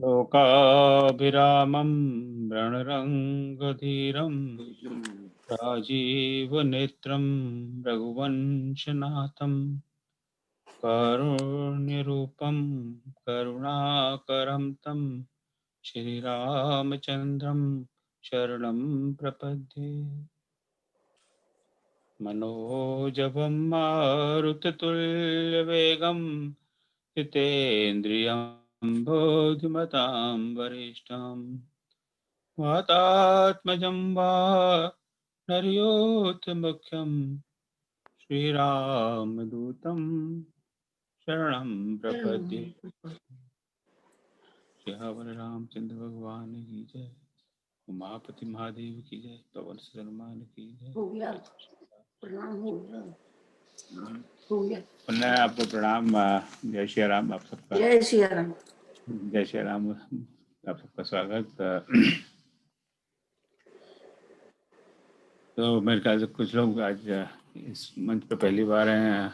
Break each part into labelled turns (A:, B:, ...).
A: लोकाभिरामं रणरङ्गधीरं राजीवनेत्रं रघुवंशनाथं कारुण्यरूपं करुणाकरं तं श्रीरामचन्द्रं शरणं प्रपद्ये। मनोजवं मारुततुल्यवेगं जितेन्द्रियं बुद्धिमतां वरिष्ठं वातात्मजं वानरयोत्तमख्यं श्रीरामदूतं शरणं प्रपद्ये। सियावर रामचंद्र भगवान की जय, उमापति महादेव की जय, पवन हनुमान की जय।
B: प्रणाम हो गया।
A: पुनः आपको प्रणाम। जय श्री राम। आप सबका
B: जय श्री राम।
A: जय श्री राम। आप सबका स्वागत। तो मेरे ख्याल से कुछ लोग आज इस मंच पे पहली बार हैं।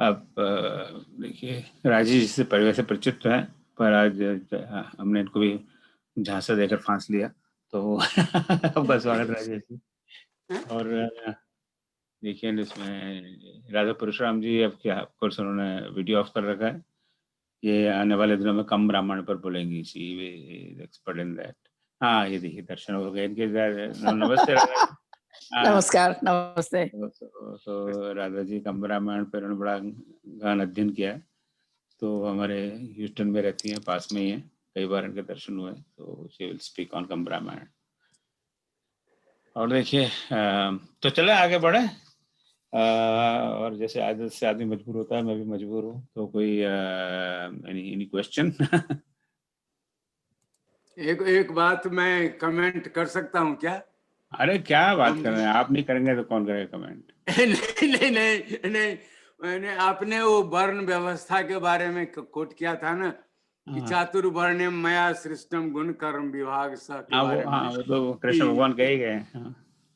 A: आप देखिए, राजेश जी से परिवार से परिचित तो है, पर आज हमने इनको भी झांसा देकर फांस लिया, तो आपका स्वागत राजेश जी। और देखिए इसमें राधा परशुराम जी, अब क्या कोर्स उन्होंने वीडियो ऑफ कर रखा है। ये आने वाले दिनों में कम ब्राह्मण पर बोलेंगी, सी एक्सपर्ट इन दैट। हाँ, ये देखिए दर्शन हो गए इनके। नमस्ते राधा जी।
B: नमस्कार, नमस्ते।
A: तो राधा जी कम ब्राह्मण पर उन्होंने बड़ा गहन अध्ययन किया है। तो हमारे ह्यूस्टन में रहती हैं, पास में ही है, कई बार इनके दर्शन हुए। तो she will speak on come ब्राह्मण। और देखिए तो चले आगे बढ़े। और जैसे आदत से आदमी मजबूर होता है, मैं भी मजबूर हूँ। तो कोई एनी क्वेश्चन?
C: एक बात मैं कमेंट कर सकता हूँ क्या?
A: अरे क्या बात कर रहे हैं, आप नहीं करेंगे तो कौन करेगा कमेंट?
C: नहीं नहीं नहीं, मैंने आपने वो वर्ण व्यवस्था के बारे में कोट किया था ना कि चातुर्वर्ण्यम मया सृष्टम गुण कर्म विभाग सा के बारे में।
A: वो तो कृष्ण भगवान कहे गए।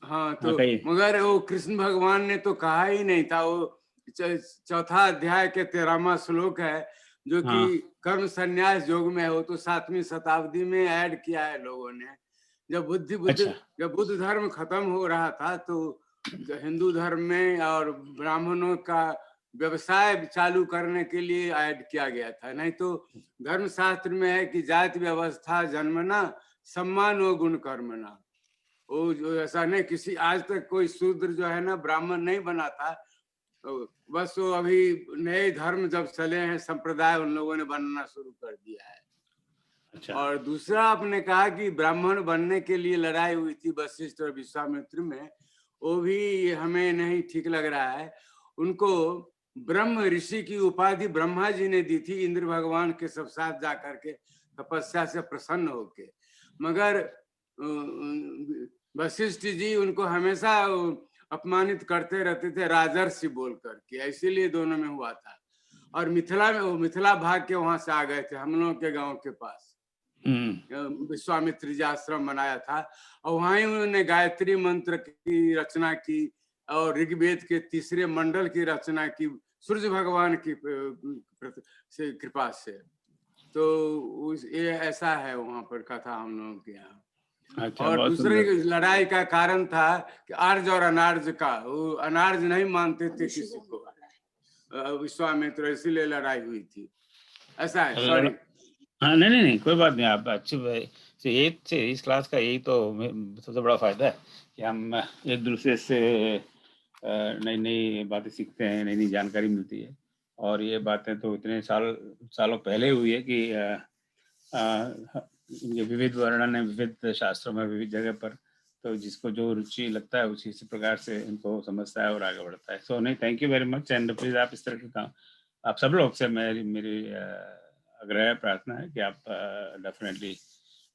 C: हाँ, तो मगर वो कृष्ण भगवान ने तो कहा ही नहीं था। वो चौथा अध्याय के 13वां श्लोक है जो कि कर्म संन्यास योग में है। वो तो 7वीं शताब्दी में ऐड किया है लोगों ने। जब जब बुद्ध धर्म खत्म हो रहा था तो हिंदू धर्म में और ब्राह्मणों का व्यवसाय चालू करने के लिए ऐड किया गया था। नहीं तो धर्म शास्त्र में है कि जाति व्यवस्था जन्मना सम्मान व गुण कर्मना। वो जो ऐसा नहीं, किसी आज तक कोई शूद्र जो है ना ब्राह्मण नहीं बना था। तो बस वो अभी नए धर्म जब चले हैं संप्रदाय, उन लोगों ने बनना शुरू कर दिया है।
A: अच्छा।
C: और दूसरा आपने कहा कि ब्राह्मण बनने के लिए लड़ाई हुई थी वशिष्ठ और विश्वामित्र में, वो भी हमें नहीं ठीक लग रहा है। उनको ब्रह्म ऋषि की उपाधि ब्रह्मा जी ने दी थी, इंद्र भगवान के सब साथ जाकर के तपस्या से प्रसन्न होके। मगर वशिष्ठ जी उनको हमेशा अपमानित करते रहते थे राजर्षि बोल करके, इसीलिए दोनों में हुआ था। और मिथिला में, वो मिथिला भाग के वहां से आ गए थे हम लोगों के गांव के पास। विश्वामित्र जी आश्रम बनाया था और वहीं उन्होंने गायत्री मंत्र की रचना की और ऋग्वेद के 3रे मंडल की रचना की सूर्य भगवान की कृपा से। तो ये ऐसा है वहां पर कथा हम लोगों के यहाँ।
A: अच्छा,
C: और दूसरी लड़ाई का कारण था कि आर्ज और अनार्ज का, वो अनार्ज नहीं मानते थे किसी को विश्वामित्र, इसीलिए लड़ाई हुई थी। ऐसा है, सॉरी।
A: हाँ, नहीं, कोई बात नहीं। आप अच्छी इस क्लास का यही तो सबसे बड़ा फायदा है कि हम एक दूसरे से नई नई बातें सीखते हैं, नई नई जानकारी मिलती है। और ये बातें तो इतने सालों पहले हुई है कि इनके विविध वर्णन है विविध शास्त्रों में, विविध जगह पर। तो जिसको जो रुचि लगता है उसी प्रकार से इनको समझता है और आगे बढ़ता है। सो नहीं, thank you very much. And please आप इस तरह के काम, आप सब लोग से मेरी आग्रह प्रार्थना है कि आप डेफिनेटली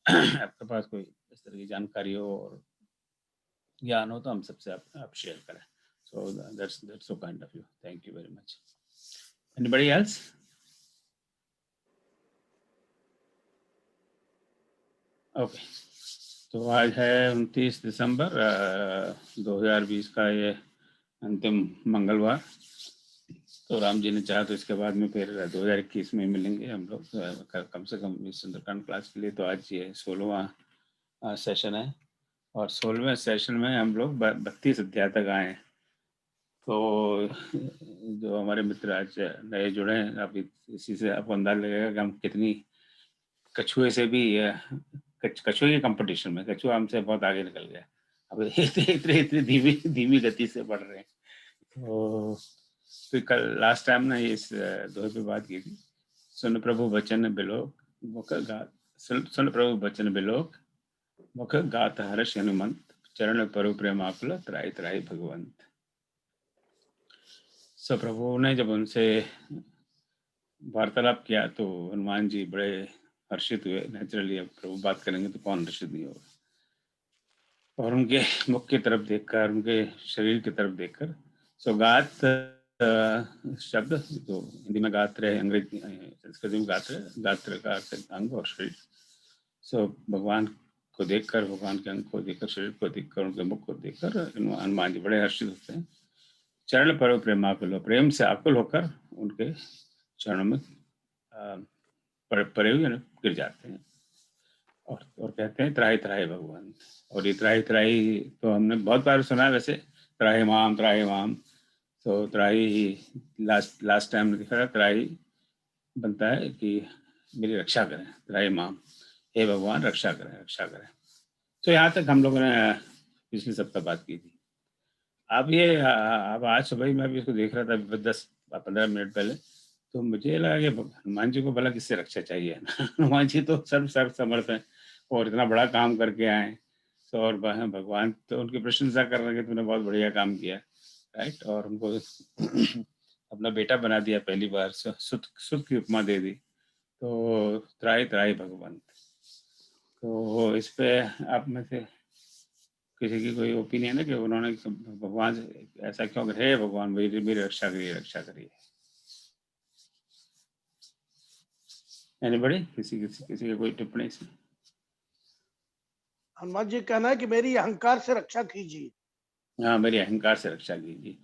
A: आपके पास कोई इस तरह की जानकारी हो और ज्ञान हो तो हम सबसे आप शेयर करें। So that's so kind of you. Thank you very much. Anybody else? Okay, तो आज है 29 दिसंबर 2020 का ये अंतिम मंगलवार। तो राम जी ने चाहा तो इसके बाद में फिर 2021 में मिलेंगे हम लोग कम से कम इस सुंदरकांड क्लास के लिए। तो आज ये 16वां सेशन है और 16वें सेशन में हम लोग 32 अध्याय तक आए हैं। तो जो हमारे मित्र आज नए जुड़े हैं, आप इसी से आपको अंदाजा लगेगा कि हम कितनी कछुए से भी कछुए के कंपटीशन में कछुआ हमसे बहुत आगे निकल गया। अब इतनी इतनी धीमी धीमी गति से बढ़ रहे हैं। तो कल लास्ट टाइम ना इस दोहे पे बात की थी, सुन प्रभु वचन बिलोक मुख गात, सुन प्रभु वचन बिलोक मुख गात हर्ष हनुमंत, चरण परु प्रेम आकुल त्राहि त्राहि भगवंत। सो प्रभु ने जब उनसे वार्तालाप किया तो हनुमान जी बड़े हर्षित हुए। नेचुरली अब प्रभु बात करेंगे तो कौन हर्षित नहीं होगा। और उनके मुख की तरफ देखकर, उनके शरीर की तरफ देखकर, सौगात शब्द जो हिंदी में गात्र है, अंग्रेजी संस्कृति में गात्र का अंग और शरीर। सो भगवान को देखकर, भगवान के अंग को देखकर, शरीर को देखकर, उनके मुख को देखकर हनुमान जी बड़े हर्षित होते हैं। चरण पर प्रेमाकुल, प्रेम से आकुल होकर उनके चरणों में पड़े हुए गिर जाते हैं और कहते हैं त्राहि त्राहि भगवान। और ये त्राहि त्राहि तो हमने बहुत बार सुना है वैसे, त्राहि माम। तो त्राहि लास्ट टाइम ने दिखाया, त्राहि बनता है कि मेरी रक्षा करें, त्राहि माम, हे भगवान रक्षा करें। तो यहाँ तक हम लोगों ने पिछले सप्ताह बात की थी। अब आज सुबह ही मैं भी इसको देख रहा था 10-15 मिनट पहले, तो मुझे लगा कि हनुमान जी को भला किससे रक्षा चाहिए। हनुमान जी तो सर्व समर्थ है और इतना बड़ा काम करके आए। तो और भगवान तो उनकी प्रशंसा कर रहे हैं, तुमने बहुत बढ़िया काम किया, राइट। और उनको अपना बेटा बना दिया पहली बार, सुत की उपमा दे दी। तो त्राहि त्राहि भगवंत। तो इस पे आप में से किसी की कोई ओपिनियन है कि उन्होंने भगवान से ऐसा क्यों करे, हे भगवान मेरी रक्षा करिए। एनीबॉडी, किसी की कोई टिप्पणी से?
D: हनुमान जी कहना है कि मेरी अहंकार से रक्षा कीजिए।
A: हाँ, मेरी अहंकार से रक्षा कीजिए।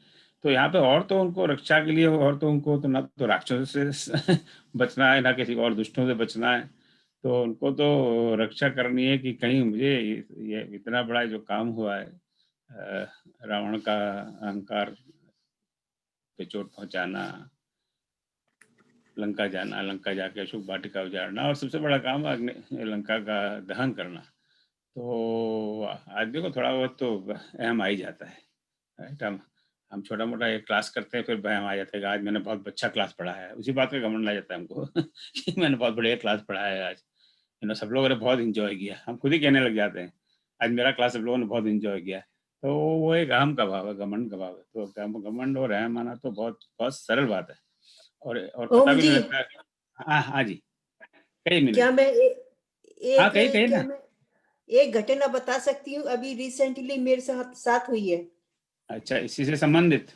A: तो यहाँ पे और तो उनको रक्षा के लिए, और तो उनको तो ना तो राक्षसों से बचना है, ना किसी और दुष्टों से बचना है। तो उनको तो रक्षा करनी है कि कहीं मुझे ये इतना बड़ा जो काम हुआ है, रावण का अहंकार पे चोट पहुंचाना, लंका जाना, लंका जाके अशोक वाटिका उजाड़ना, और सबसे बड़ा काम लंका का दहन करना। तो आदमी को थोड़ा बहुत तो अहम आ ही जाता है, राइट। हम छोटा मोटा एक क्लास करते हैं, फिर वहम आ जाता है कि आज मैंने बहुत अच्छा क्लास पढ़ा है, उसी बात का घमंड आ जाता है हमको कि मैंने बहुत बढ़िया क्लास पढ़ा है आज, सब लोगों ने बहुत इंजॉय किया। हम खुद ही कहने लग जाते हैं आज मेरा क्लास सब लोगों ने बहुत इंजॉय किया। तो वो एक अहम का भाव है, घमंड का भाव है। तो घमंड और अहम आना तो बहुत बहुत सरल बात है, और पता
B: ओम
A: भी
B: जी,
A: नहीं लगता है। हाँ जी, कई मिनट।
B: क्या मैं
A: हाँ, कही
B: क्या
A: ना।
B: मैं एक घटना बता सकती हूँ, अभी रिसेंटली मेरे साथ हुई है।
A: अच्छा, इसी से संबंधित?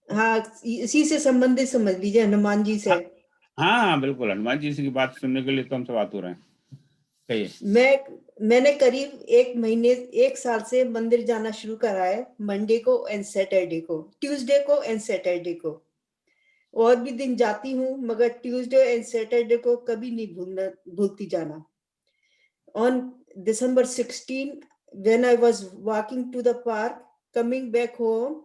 B: हाँ, इसी से संबंधित समझ लीजिए, हनुमान जी से।
A: हाँ बिल्कुल, हनुमान जी की बात सुनने के लिए तो हम सब आतुर हैं। कहिए।
B: मैंने करीब 1 साल से मंदिर जाना शुरू करा है, मंडे को एंड सैटरडे को, ट्यूसडे को एंड सैटरडे को। और भी दिन जाती हूँ, मगर ट्यूसडे एंड सैटरडे को कभी नहीं भूलती जाना। On December 16, when I was walking to the park, coming back home,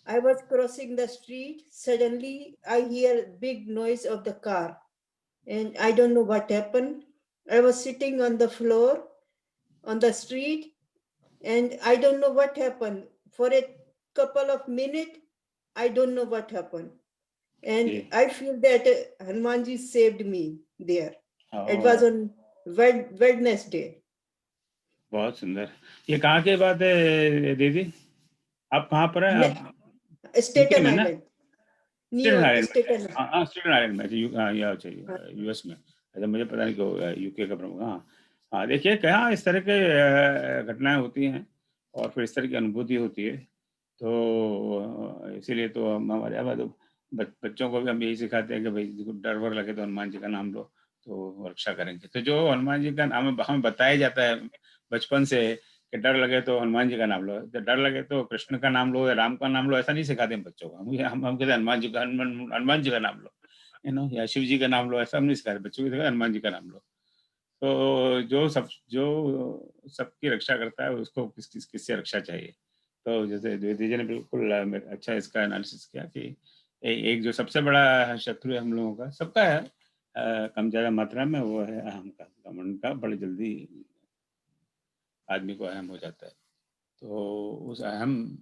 B: I was crossing the street. Suddenly, I hear big noise of the car, and I don't know what happened. I was sitting on the floor on the street, and I don't know what happened. For a couple of minutes, I don't know what happened. And I feel that Hanumanji saved me there. It was on Wednesday.
A: बहुत सुंदर। ये कहाँ की बात है दीदी? आप कहाँ पर हैं? आप
B: स्टेटन
A: में ना?
B: Island,
A: Staten
B: New York
A: island
B: Staten.
A: में। हाँ, स्टेटन आइलैंड में। यहाँ चाहिए यूएस में। अच्छा, मुझे पता नहीं क्यों यूके का प्रमुख। हाँ हाँ, देखिए क्या इस तरह के घटनाएं होती हैं और फिर इस तरह की अनुभूति होती है। तो इसीलिए तो हम हमारे बच्चों को भी हम यही सिखाते हैं कि भाई डर वर लगे तो हनुमान जी का नाम लो तो रक्षा करेंगे। तो जो हनुमान जी का नाम हमें बताया जाता है बचपन से कि डर लगे तो हनुमान जी का नाम लो, डर लगे तो कृष्ण का नाम लो या राम का नाम लो, ऐसा नहीं सिखाते हम बच्चों को। हम कहते हनुमान जी का, हनुमान जी का नाम लो, या शिव जी का नाम लो, ऐसा हम नहीं सिखाते बच्चों को, हनुमान जी का नाम लो। तो जो सबकी रक्षा करता है उसको किससे रक्षा चाहिए। तो जैसे द्विवेदी जी ने बिल्कुल अच्छा इसका एनालिसिस किया कि एक जो सबसे बड़ा शत्रु है हम लोगों का, सबका है, कम ज्यादा मात्रा में, वो है अहम का, घमंड का। बड़ी जल्दी आदमी को अहम हो जाता है। तो उस अहम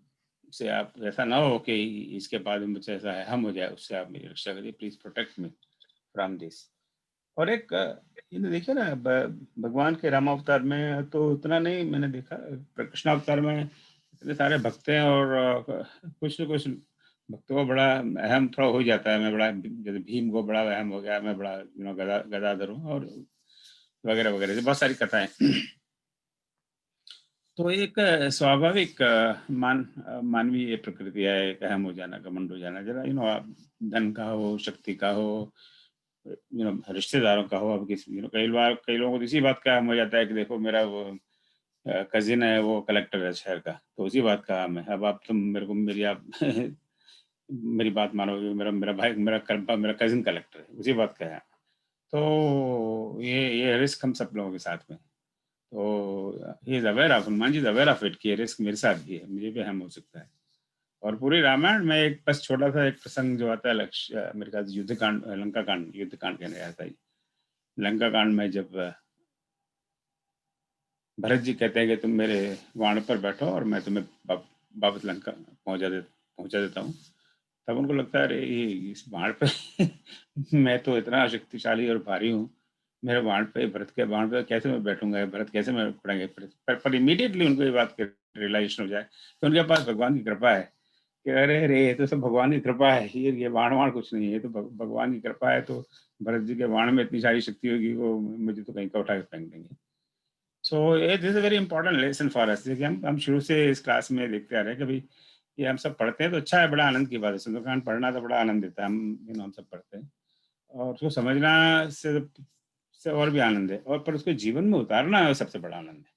A: से आप, ऐसा ना हो कि इसके बाद मुझे ऐसा अहम हो जाए, उससे आप मेरी रक्षा करिए, please protect me from this. और एक देखिए ना, भगवान के रामावतार में तो उतना नहीं मैंने देखा, कृष्णावतार में इतने सारे भक्त हैं, और कुछ न कुछ भक्तों को बड़ा अहम थोड़ा हो जाता है। मैं बड़ा, जैसे भीम को बड़ा अहम हो गया, मैं बड़ा गदाधर हूँ, और वगैरह वगैरह, बहुत सारी कथाएं। तो एक स्वाभाविक मानवीय प्रकृति है, एक अहम हो जाना, घमंड हो जाना, जरा धन का हो, शक्ति का हो, रिश्तेदारों का हो। अब कई लोगों को इसी बात का अहम हो जाता है कि देखो मेरा वो कजिन है, वो कलेक्टर है शहर का, तो उसी बात का अहम है। अब आप तुम मेरे को आप मेरी बात मानोगे, मेरा मेरा भाई, मेरा कजिन कलेक्टर है, उसी बात का है। तो ये रिस्क हम सब लोगों के साथ में, तो he is aware of, Hanuman ji is aware of it कि ये रिस्क मेरे साथ भी है, मुझे भी अहम हो सकता है। और पूरी रामायण में एक बस छोटा सा एक प्रसंग जो आता है, लक्ष्य मेरे ख्याल से युद्ध कांड, लंका कांड, युद्ध कांड कहने जाता है। लंका कांड में जब भरत जी कहते हैं कि तुम मेरे वाण पर बैठो और मैं तुम्हें वापस लंका पहुंचा देता हूँ, तब उनको लगता है अरे इस बाण पे मैं तो इतना शक्तिशाली और भारी हूँ, मेरे बाण पे, भरत के बाण पे कैसे मैं बैठूंगा, भरत कैसे मैं पड़ेंगे। पर इमीडिएटली उनको ये बात की रियलाइजेशन हो जाए कि उनके पास भगवान की कृपा है, कि अरे अरे ये तो सब भगवान की कृपा है, ये बाण कुछ नहीं है, ये तो भगवान की कृपा है। तो भरत जी के बाण में इतनी सारी शक्ति होगी, वो मुझे तो कहीं का उठा के फेंक देंगे। सो this is a very important lesson for us. देखिए हम शुरू से इस क्लास में देखते आ रहे हैं कि भाई ये हम सब पढ़ते हैं तो अच्छा है, बड़ा आनंद की बात है, सुंदरकांड पढ़ना तो बड़ा आनंद देता है। हम सब पढ़ते हैं और उसको समझना से और भी आनंद है, और पर उसको जीवन में उतारना सबसे बड़ा आनंद है,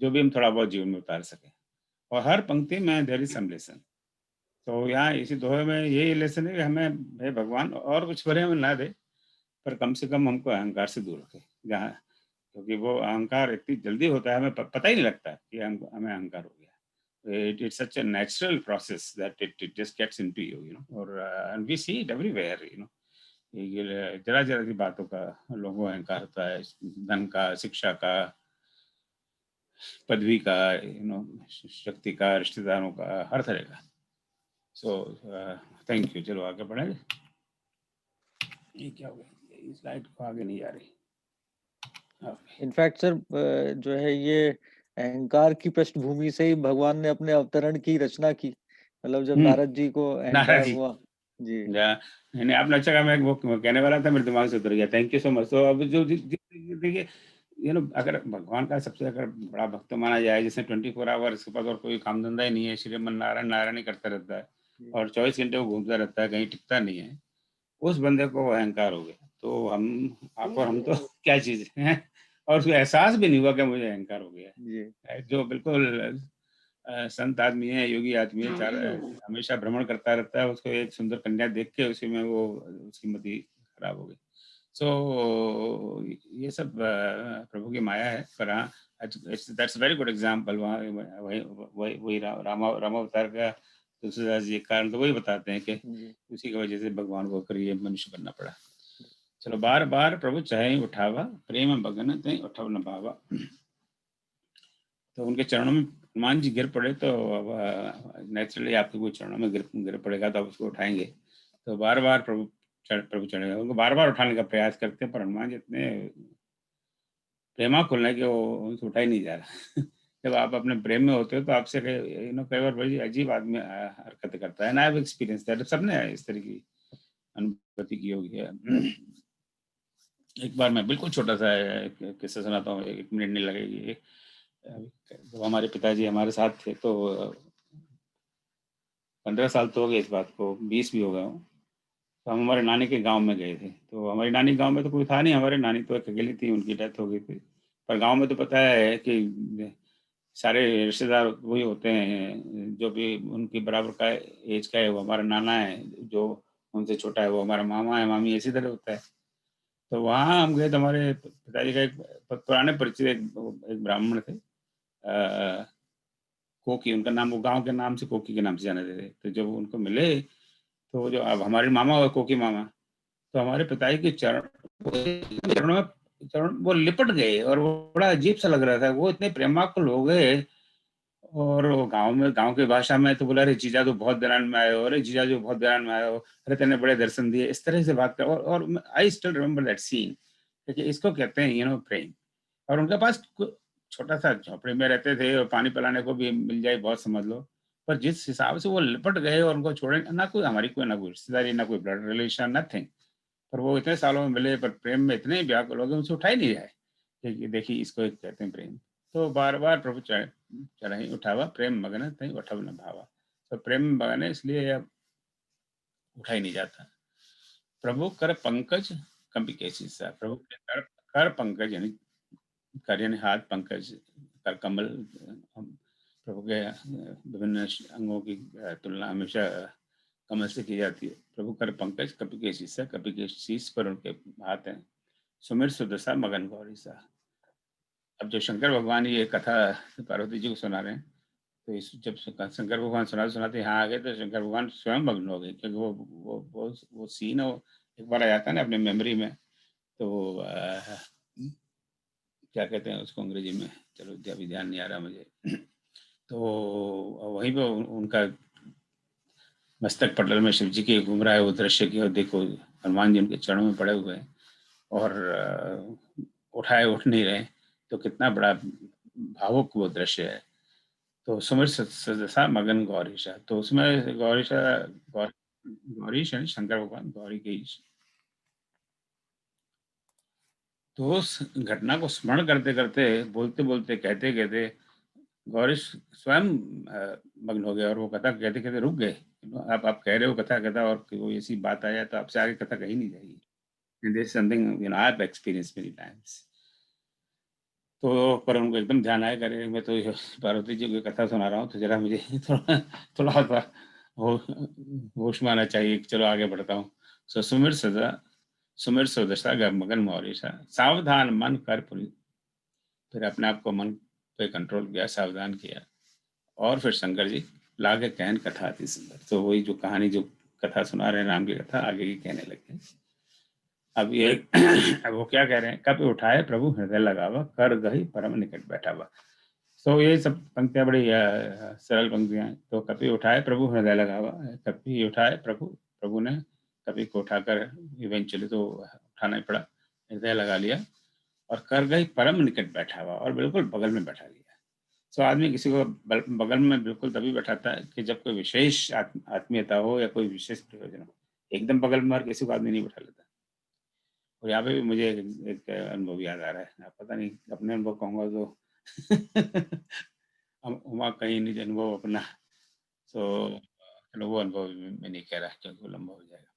A: जो भी हम थोड़ा बहुत जीवन में उतार सके। और हर पंक्ति में देयर इज सम लेसन। तो यहाँ इसी दोहे में यही लेसन है कि हमें हे भगवान और कुछ भले हमें ना दे, पर कम से कम हमको अहंकार से दूर रखे, जहाँ, क्योंकि वो अहंकार इतनी जल्दी होता है, हमें पता ही नहीं लगता कि हमें अहंकार हो गया। It's such a natural process that it just gets into you, और and we see it everywhere, ये जरा जरा सी बातों का लोगों को अहंकार होता है, धन का, शिक्षा का, पदवी का, शक्ति का, रिश्तेदारों का, हर तरह का। So thank you. चलो आगे बढ़े। ये क्या हो गया, स्लाइड को आगे नहीं जा रही।
E: इनफैक्ट सर जो है ये अहंकार की पृष्ठभूमि से ही भगवान ने अपने अवतरण की रचना की। मतलब जब नारद जी को अहंकार हुआ जी।
A: नहीं, आपने अच्छा कहा, मैं वो कहने वाला था, मेरे दिमाग से उतर गया। Thank you so much. तो अब जो देखिए अगर भगवान का सबसे अगर बड़ा भक्त माना जाए, जिसने 24 आवर इसके पास और कोई काम धंधा ही नहीं है, श्रीमन नारायण नारायण ही करता रहता है और 24 घंटे वो घूमता रहता है, कहीं टिकता नहीं है, उस बंदे को अहंकार हो गया। तो आप और हम तो क्या चीज है, और उसको एहसास भी नहीं हुआ कि मुझे अहंकार हो गया। जो बिल्कुल संत आदमी है, योगी आदमी है, हमेशा भ्रमण करता रहता है, उसको एक सुंदर कन्या देख के उसी में वो उसकी मति खराब हो गई। सो ये सब प्रभु की माया है। पर हाँ, दैट्स वेरी गुड एग्जाम्पल। वही रामावतार का तुलसीदास जी कारण तो वही बताते हैं कि उसी की वजह से भगवान को फिर ये मनुष्य बनना पड़ा। चलो, बार बार प्रभु चाहे उठावा, प्रेम बगन ते उठव न भावा। तो उनके चरणों में हनुमान जी गिर पड़े, तो नेचुरली आपके कोई चरणों में गिर पड़ेगा तो आप उसको उठाएंगे। तो बार बार प्रभु चढ़ेगा, उनको बार बार उठाने का प्रयास करते हैं, पर हनुमान जी इतने प्रेमा खुलने के वो उनसे उठा ही नहीं जा रहा। जब आप अपने प्रेम में होते हो तो आपसे कई बार बड़ी अजीब आदमी हरकत करता है। ना आई एक्सपीरियंस दैट, सबने इस तरह की अनुभूति की होगी है। एक बार मैं बिल्कुल छोटा सा किस्सा सुनाता हूँ, 1 मिनट नहीं लगेगी। तो हमारे पिताजी हमारे साथ थे, तो 15 साल तो हो गए इस बात को, 20 भी हो गए। तो हम हमारे नानी के गांव में गए थे। तो हमारी नानी गांव में तो कोई था नहीं, हमारी नानी तो अकेली थी, उनकी डेथ हो गई थी। पर गांव में तो पता है कि सारे रिश्तेदार वही होते हैं, जो भी उनकी बराबर का एज का है वो हमारा नाना है, जो उनसे छोटा है वो हमारा मामा है, मामी, इसी तरह होता है। तो वहाँ हम गए तो हमारे पिताजी का एक पुराने परिचित एक ब्राह्मण थे, कोकी उनका नाम, वो गाँव के नाम से कोकी के नाम से जाने थे। तो जब उनको मिले तो जो अब हमारे मामा हुए कोकी मामा, तो हमारे पिताजी के चरणों में चरण वो लिपट गए और वो बड़ा अजीब सा लग रहा था। वो इतने प्रेमाकुल हो गए और वो गाँव की भाषा में तो बोला, अरे जीजा तो बहुत दरान में आए हो, अरे जीजा जो बहुत दरान में आए हो, अरे तेने बड़े दर्शन दिए, इस तरह से बात कर। और I still remember that scene, क्योंकि इसको कहते हैं प्रेम। और उनके पास छोटा सा झोपड़ी में रहते थे और पानी पिलाने को भी मिल जाए बहुत समझ लो, पर जिस हिसाब से वो लिपट गए और उनको छोड़े, ना कोई हमारी ना कोई रिश्तेदारी, ना कोई ब्लड रिलेशन, नथिंग, पर वो इतने सालों में मिले पर प्रेम में इतने व्याकुल हो गए, उनसे उठा ही नहीं जाए। देखिए इसको एक कहते हैं प्रेम। तो बार बार प्रभु चढ़ाई उठावा प्रेम मगन तई उठव न भावा। तो प्रेम मगन है, इसलिए अब उठा ही नहीं जाता। प्रभु कर पंकज कभी कैसी सा, प्रभु के कर पंकज यानी कर यानी हाथ, पंकज कर कमल। हम प्रभु के विभिन्न अंगों की तुलना हमेशा कमल से की जाती है। प्रभु कर पंकज कपि के शीश, कपि के शीश पर उनके हाथ हैं। सुमिर सुदशा मगन गौरी सा। अब जो शंकर भगवान ये कथा पार्वती जी को सुना रहे हैं, तो इस जब शंकर भगवान सुनाते यहाँ आ गए तो शंकर भगवान स्वयं मग्न हो गए, क्योंकि वो सीन एक बार आ जाता है ना अपने मेमोरी में। तो क्या कहते हैं उसको अंग्रेजी में, चलो अभी ध्यान नहीं आ रहा मुझे। तो वहीं पे उनका मस्तक पटल में शिव जी के घूम रहा है वो दृश्य की, और देखो हनुमान जी उनके चरणों में पड़े हुए हैं और उठाए उठ नहीं रहे, तो कितना बड़ा भावुक वो दृश्य है। तो सुमिर सदसा मगन गौरीशा, तो उसमें गौरीशा गौरीश यानी शंकर भगवान गौरी के। तो उस घटना को स्मरण करते करते, बोलते बोलते, कहते कहते गौरीश स्वयं मग्न हो गए और वो कथा कहते कहते रुक गए। आप कह रहे हो कथा और कोई ऐसी बात आ जाए तो आपसे आगे कथा कही नहीं जाएगी। This is something I have experienced many times. तो पर उनको एकदम ध्यान आया, करे मैं तो पार्वती जी की कथा सुना रहा हूँ, तो जरा मुझे थोड़ा थोड़ा सा होश में आना चाहिए, चलो आगे बढ़ता हूँ। सो सुमिर सुदशा मगन मौरीशा, सावधान मन कर पुरी। फिर अपने आप को मन पे कंट्रोल किया, सावधान किया, और फिर शंकर जी लागे कहन कथा अति सुंदर। तो वही जो कहानी, जो कथा सुना रहे हैं राम की कथा, आगे की कहने लगे। अब ये अब वो क्या कह रहे हैं, कपि उठाए प्रभु हृदय लगावा, कर गही परम निकट बैठा हुआ। तो ये सब पंक्तियां बड़ी सरल पंक्तियां हैं। तो कपि उठाए प्रभु हृदय लगावा, कपि उठाए प्रभु ने कपि को उठाकर इवेंचुअली तो उठाना ही पड़ा, हृदय लगा लिया, और कर गई परम निकट बैठा हुआ, और बिल्कुल बगल में बैठा लिया। तो आदमी किसी को बगल में बिल्कुल तभी बैठाता है कि जब कोई विशेष आत्मीयता हो या कोई विशेष प्रयोजन हो। एकदम बगल में हर किसी को आदमी नहीं बैठा लेता। और यहाँ पे भी मुझे एक अनुभव याद आ रहा है, पता नहीं अपने अनुभव कहूँगा तो वहाँ कहीं नहीं अनुभव अपना, तो चलो वो अनुभव मैं नहीं कह रहा क्योंकि वो लंबा हो जाएगा।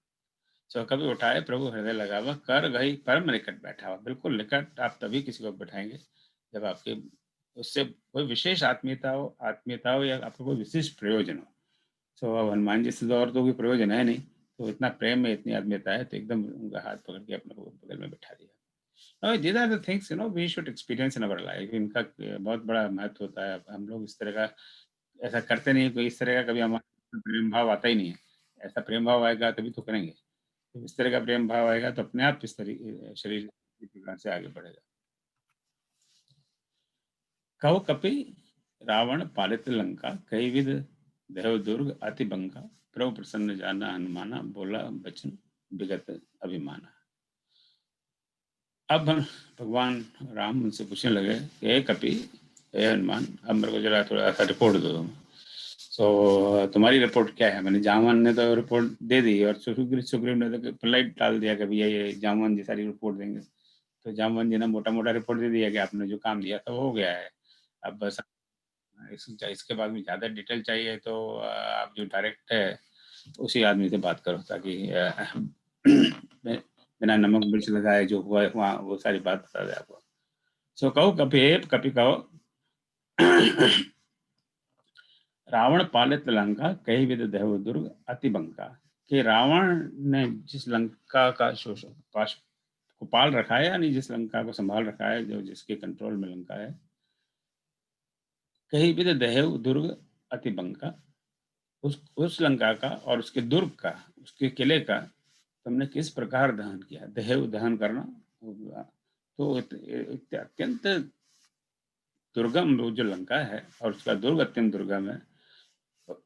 A: तो कभी उठाए प्रभु हृदय लगावा, कर गई परम निकट बैठा हुआ। बिल्कुल निकट आप तभी किसी को बैठाएंगे जब आपके उससे कोई विशेष आत्मीयता हो या आपको कोई विशेष प्रयोजन हो। तो अब हनुमान जी से और तो कोई प्रयोजन है नहीं, तो इतना प्रेम है, इतनी आत्मीयता है, तो एकदम उनका हाथ पकड़ के अपने को बगल में बैठा दिया। These are the things we should experience in our life. इनका बहुत बड़ा महत्व होता है। हम लोग इस तरह का ऐसा करते नहीं, कोई इस तरह का कभी हमारा प्रेम भाव आता ही नहीं है। ऐसा प्रेम भाव आएगा तभी तो करेंगे। तो इस तरह का प्रेम भाव आएगा तो अपने आप इस तरह शरीर इस प्रकार से आगे बढ़ेगा। कहो कपि रावण पालित लंका, कई विध देव दुर्ग अति बंका, प्रभु प्रसन्न जाना हनुमाना, बोला बचन विगत अभिमाना। अब भगवान राम उनसे पूछने लगे कि हे कपि, हे हनुमान, अब मेरे को जरा थोड़ा सा रिपोर्ट दो तुम। तो तुम्हारी रिपोर्ट क्या है? मैंने जामवन ने तो रिपोर्ट दे दी और सुग्रीव ने तो पोलाइट डाल दिया कि भैया ये जामवन जी सारी रिपोर्ट देंगे। तो जामवन जी ने मोटा मोटा रिपोर्ट दे दिया कि आपने जो काम दिया था वो हो गया है। अब बस इसके बाद में ज़्यादा डिटेल चाहिए तो आप जो डायरेक्ट है उसी आदमी से बात करो, ताकि बिना नमक मिर्च लगाए जो हुआ वहाँ वो सारी बात बता दे आपको। सो कहो कपि कहो रावण पालित लंका कई विध देव दुर्ग अति बंका, कि रावण ने जिस लंका का को पाल रखा है, यानी जिस लंका को संभाल रखा है, जो जिसके कंट्रोल में लंका है, कई विध देव दुर्ग अति बंका, उस लंका का और उसके दुर्ग का, उसके किले का तुमने किस प्रकार दहन किया। देव दहन करना तो अत्यंत दुर्गम जो लंका है और उसका दुर्ग अत्यंत दुर्गम है,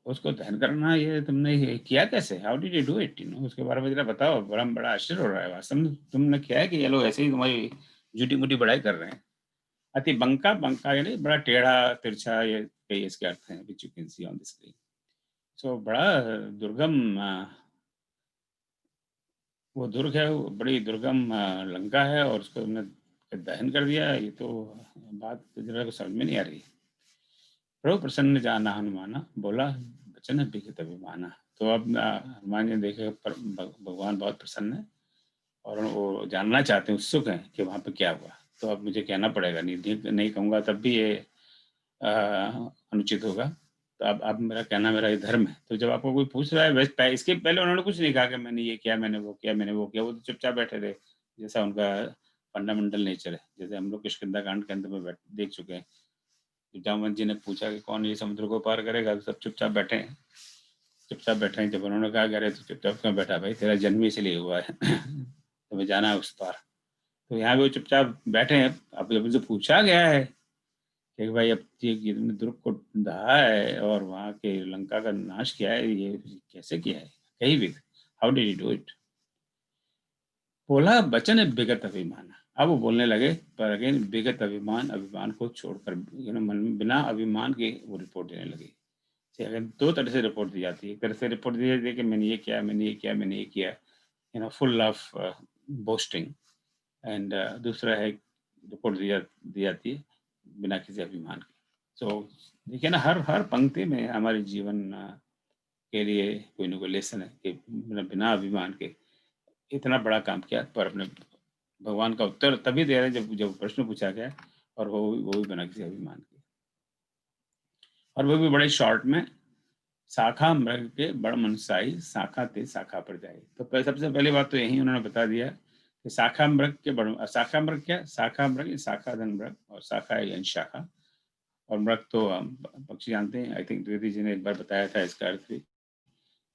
A: उसको दहन करना ये तुमने किया कैसे? How did you do it? उसके बारे में जरा बताओ, बड़ा आश्चर्य हो रहा है। वास्तव में तुमने किया है कि ये लोग ऐसे ही तुम्हारी झूठी मूठी बड़ाई कर रहे हैं। अति बंका, बंका यानी बड़ा टेढ़ा तिरछा, ये कई इसके अर्थ हैं which you can see on the screen. So बड़ा दुर्गम वो दुर्ग है, वो बड़ी दुर्गम लंका है और उसको हमने दहन कर दिया। ये तो बात जरा को समझ में नहीं आ रही। प्रभु प्रसन्न जाना हनुमाना, बोला वचन विगत अभिमाना। तो अब हनुमान जी देखे भगवान बहुत प्रसन्न है और वो जानना चाहते हैं, उत्सुक हैं कि वहाँ पे क्या हुआ। तो अब मुझे कहना पड़ेगा, नहीं कहूँगा तब भी ये अनुचित होगा। तो अब मेरा कहना मेरा ये धर्म है। तो जब आपको कोई पूछ रहा है, वैसे इसके पहले उन्होंने कुछ नहीं कहा कि मैंने ये किया, मैंने वो किया, मैंने वो किया। वो तो चुपचाप बैठे थे, जैसा उनका फंडामेंटल नेचर है। जैसे हम लोग किष्किंधा कांड के अंदर में देख चुके हैं, जामवंत जी ने पूछा कि कौन ये समुद्र को पार करेगा, तो सब चुपचाप बैठे हैं, चुपचाप बैठे हैं। जब उन्होंने कहा अरे तो चुपचाप क्यों बैठा भाई, तेरा जन्म इसलिए हुआ है तुम्हें जाना है उस पार। तो यहाँ भी वो चुपचाप बैठे हैं। अब जब उनसे पूछा गया है कि भाई अब ये दुर्ग को दहा है और वहाँ के लंका का नाश किया है, ये कैसे किया है, कई विध, how did you do it? बोला वचन विगत अभिमान। अब वो बोलने लगे, पर अगेन विगत अभिमान, अभिमान को छोड़कर मन में बिना अभिमान के वो रिपोर्ट देने लगे। अगर दो तरह से रिपोर्ट दी जाती है, एक तरह से रिपोर्ट दी जाती है कि मैंने ये किया, मैंने ये किया, मैंने ये किया, फुल ऑफ बोस्टिंग। एंड दूसरा है रिपोर्ट दी जाती है बिना किसी अभिमान के। सो देखिए ना, हर पंक्ति में हमारे जीवन के लिए कोई ना कोई लेसन है कि बिना अभिमान के इतना बड़ा काम किया, पर अपने भगवान का उत्तर तभी दे रहे हैं जब प्रश्न पूछा गया, और वो भी बिना किसी अभिमान के, और वो भी बड़े शॉर्ट में। शाखा मृग के बड़ मनसाई, शाखा ते शाखा पर जाए। तो सबसे पहली बात तो यही उन्होंने बता दिया कि शाखा मृग के बड़, शाखा मृग क्या, शाखा मृग, शाखा धन मृग, और शाखा यानी शाखा, और मृग तो पक्षी जानते हैं। आई थिंक द्विवेदी जी ने एक बार बताया था इसका अर्थ भी।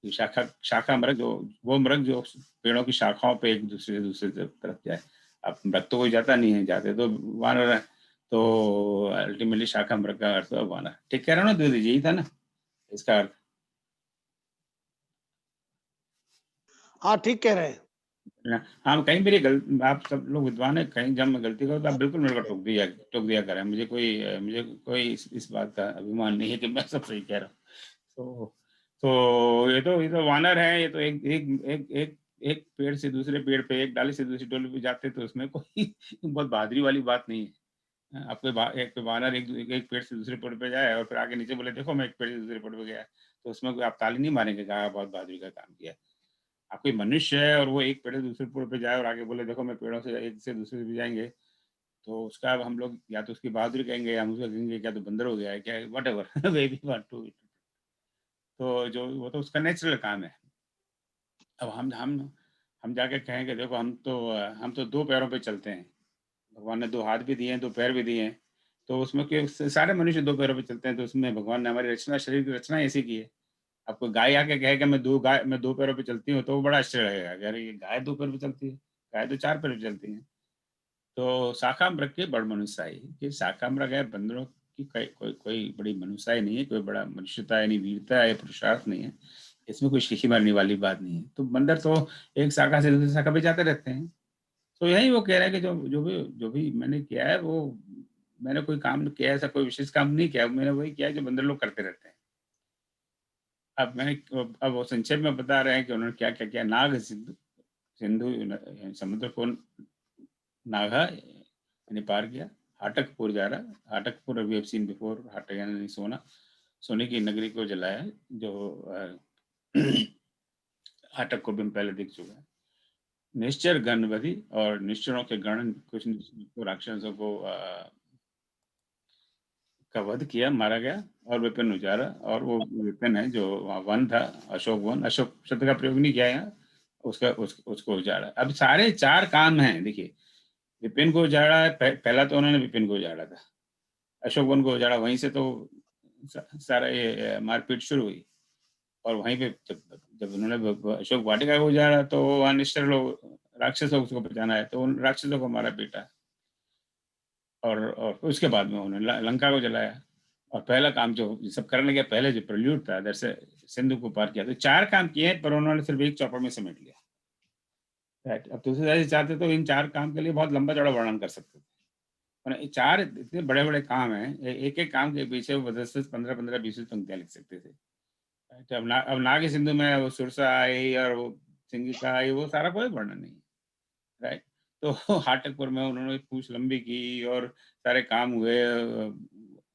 A: शाखा मृग जो वो मृग जो पेड़ों की शाखाओं पे एक दूसरे तरफ जाए। अब मृग तो कोई जाता नहीं है, जाते तो वानर है, तो अल्टीमेटली शाखा मृग का अर्थ वानर। ठीक कह रहा हूँ ना द्विवेदी जी, यही था ना इसका अर्थ?
D: हाँ ठीक कह रहे हैं।
A: हाँ, कहीं मेरी आप सब लोग विद्वान है, कहीं जब मैं गलती करूँ तो आप बिल्कुल मेरे को टोक दिया करें। मुझे कोई इस बात का अभिमान नहीं है कि मैं सब सही कह रहा हूँ। तो ये तो वानर है, ये तो एक पेड़ से दूसरे पेड़ पे, एक डाली से दूसरी डाली पे जाते, तो उसमें कोई बहुत बहादुरी वाली बात नहीं है। आपको एक वानर एक पेड़ से दूसरे पेड़ पे जाए और फिर आगे नीचे बोले देखो मैं एक पेड़ से दूसरे पेड़ पे गया, तो उसमें कोई आप ताली नहीं मारेंगे, कहा बहुत बहादुरी का काम किया। आप कोई मनुष्य है और वो एक पेड़ से दूसरे पेड़ पे जाए और आगे बोले देखो मैं पेड़ों से एक से दूसरे पे जाएंगे, तो उसका अब हम लोग या तो उसकी बहादुरी कहेंगे, या हम उसका कहेंगे क्या तो बंदर हो गया है क्या, whatever way we want to. तो जो वो तो उसका नेचुरल काम है। अब हम जाके कहेंगे देखो हम तो दो पैरों पे चलते हैं, भगवान ने दो हाथ भी दिए हैं, दो पैर भी दिए हैं, तो उसमें क्यों सारे मनुष्य दो पैरों पे चलते हैं, तो उसमें भगवान ने हमारी रचना, शरीर की रचना ऐसी की है। आपको गाय आके कहेगा मैं दो पैरों पे चलती हूँ, तो वो बड़ा आश्चर्य लगेगा, अरे ये गाय दो पैरों पे चलती है, गाय तो चार पैरों पे चलती है। तो शाखा मृग के बड़ मनुष्य कि शाखा मृग है, बंदरों की कोई बड़ी मनुष्य नहीं है, कोई बड़ा मनुष्यता यानी वीरता है, पुरुषार्थ नहीं है, इसमें कोई शीखी मारने वाली बात नहीं है। तो बंदर तो एक शाखा से दूसरी शाखा पे जाते रहते हैं। तो यही वो कह रहा है कि जो भी मैंने किया है, वो मैंने कोई काम किया, ऐसा कोई विशेष काम नहीं किया, मैंने वही किया जो बंदर लोग करते रहते हैं। अब वो संक्षेप में बता रहे हैं कि उन्होंने क्या क्या किया। नाग सिंधु समुद्र को नागा यानी पार किया, हाटकपुर जा रहा, हाटकपुर वी हैव सीन बिफोर, हाटक यानी सोने की नगरी को जलाया, जो हाटक को भी हम पहले देख चुके हैं। निश्चर गणपति और निश्चरों के गण, कुछ राक्षसों को का वध किया, मारा गया, और विपिन उजारा, और वो विपिन है जो वन था, अशोक वन, अशोक शब्द का प्रयोग नहीं किया यहाँ, उसको उजाड़ा। अब सारे 4 काम हैं, देखिए विपिन को उजाड़ा, पहला तो उन्होंने विपिन को उजाड़ा था, अशोक वन को उजाड़ा, वहीं से तो सारा ये मारपीट शुरू हुई। और वहीं पे जब उन्होंने अशोक वाटिका को उजाड़ा तो वहाँ निष्ठुर लोग राक्षसों को बचाना है, तो उन राक्षसों को मारा पीटा, और उसके बाद में उन्होंने लंका को जलाया। और पहला काम जो सब करने लगे, पहले जो प्रल्यूड था इधर से सिंधु को पार किया, तो 4 काम किए, पर उन्होंने सिर्फ एक चौपड़ में समेट लिया। राइट। अब तुलसीदास जी चाहते तो इन 4 काम के लिए बहुत लंबा चौड़ा वर्णन कर सकते थे, और ये 4 इतने बड़े बड़े काम हैं, एक एक काम के पीछे वो 10-10, 15-15, 20 पंक्तियां लिख सकते थे। राइट। अब नाग सिंधु में वो सुरसा आई और वो सिंगिका आई, वो सारा कोई वर्णन नहीं। राइट। तो हाटकपुर में उन्होंने पूछ लंबी की और सारे काम हुए,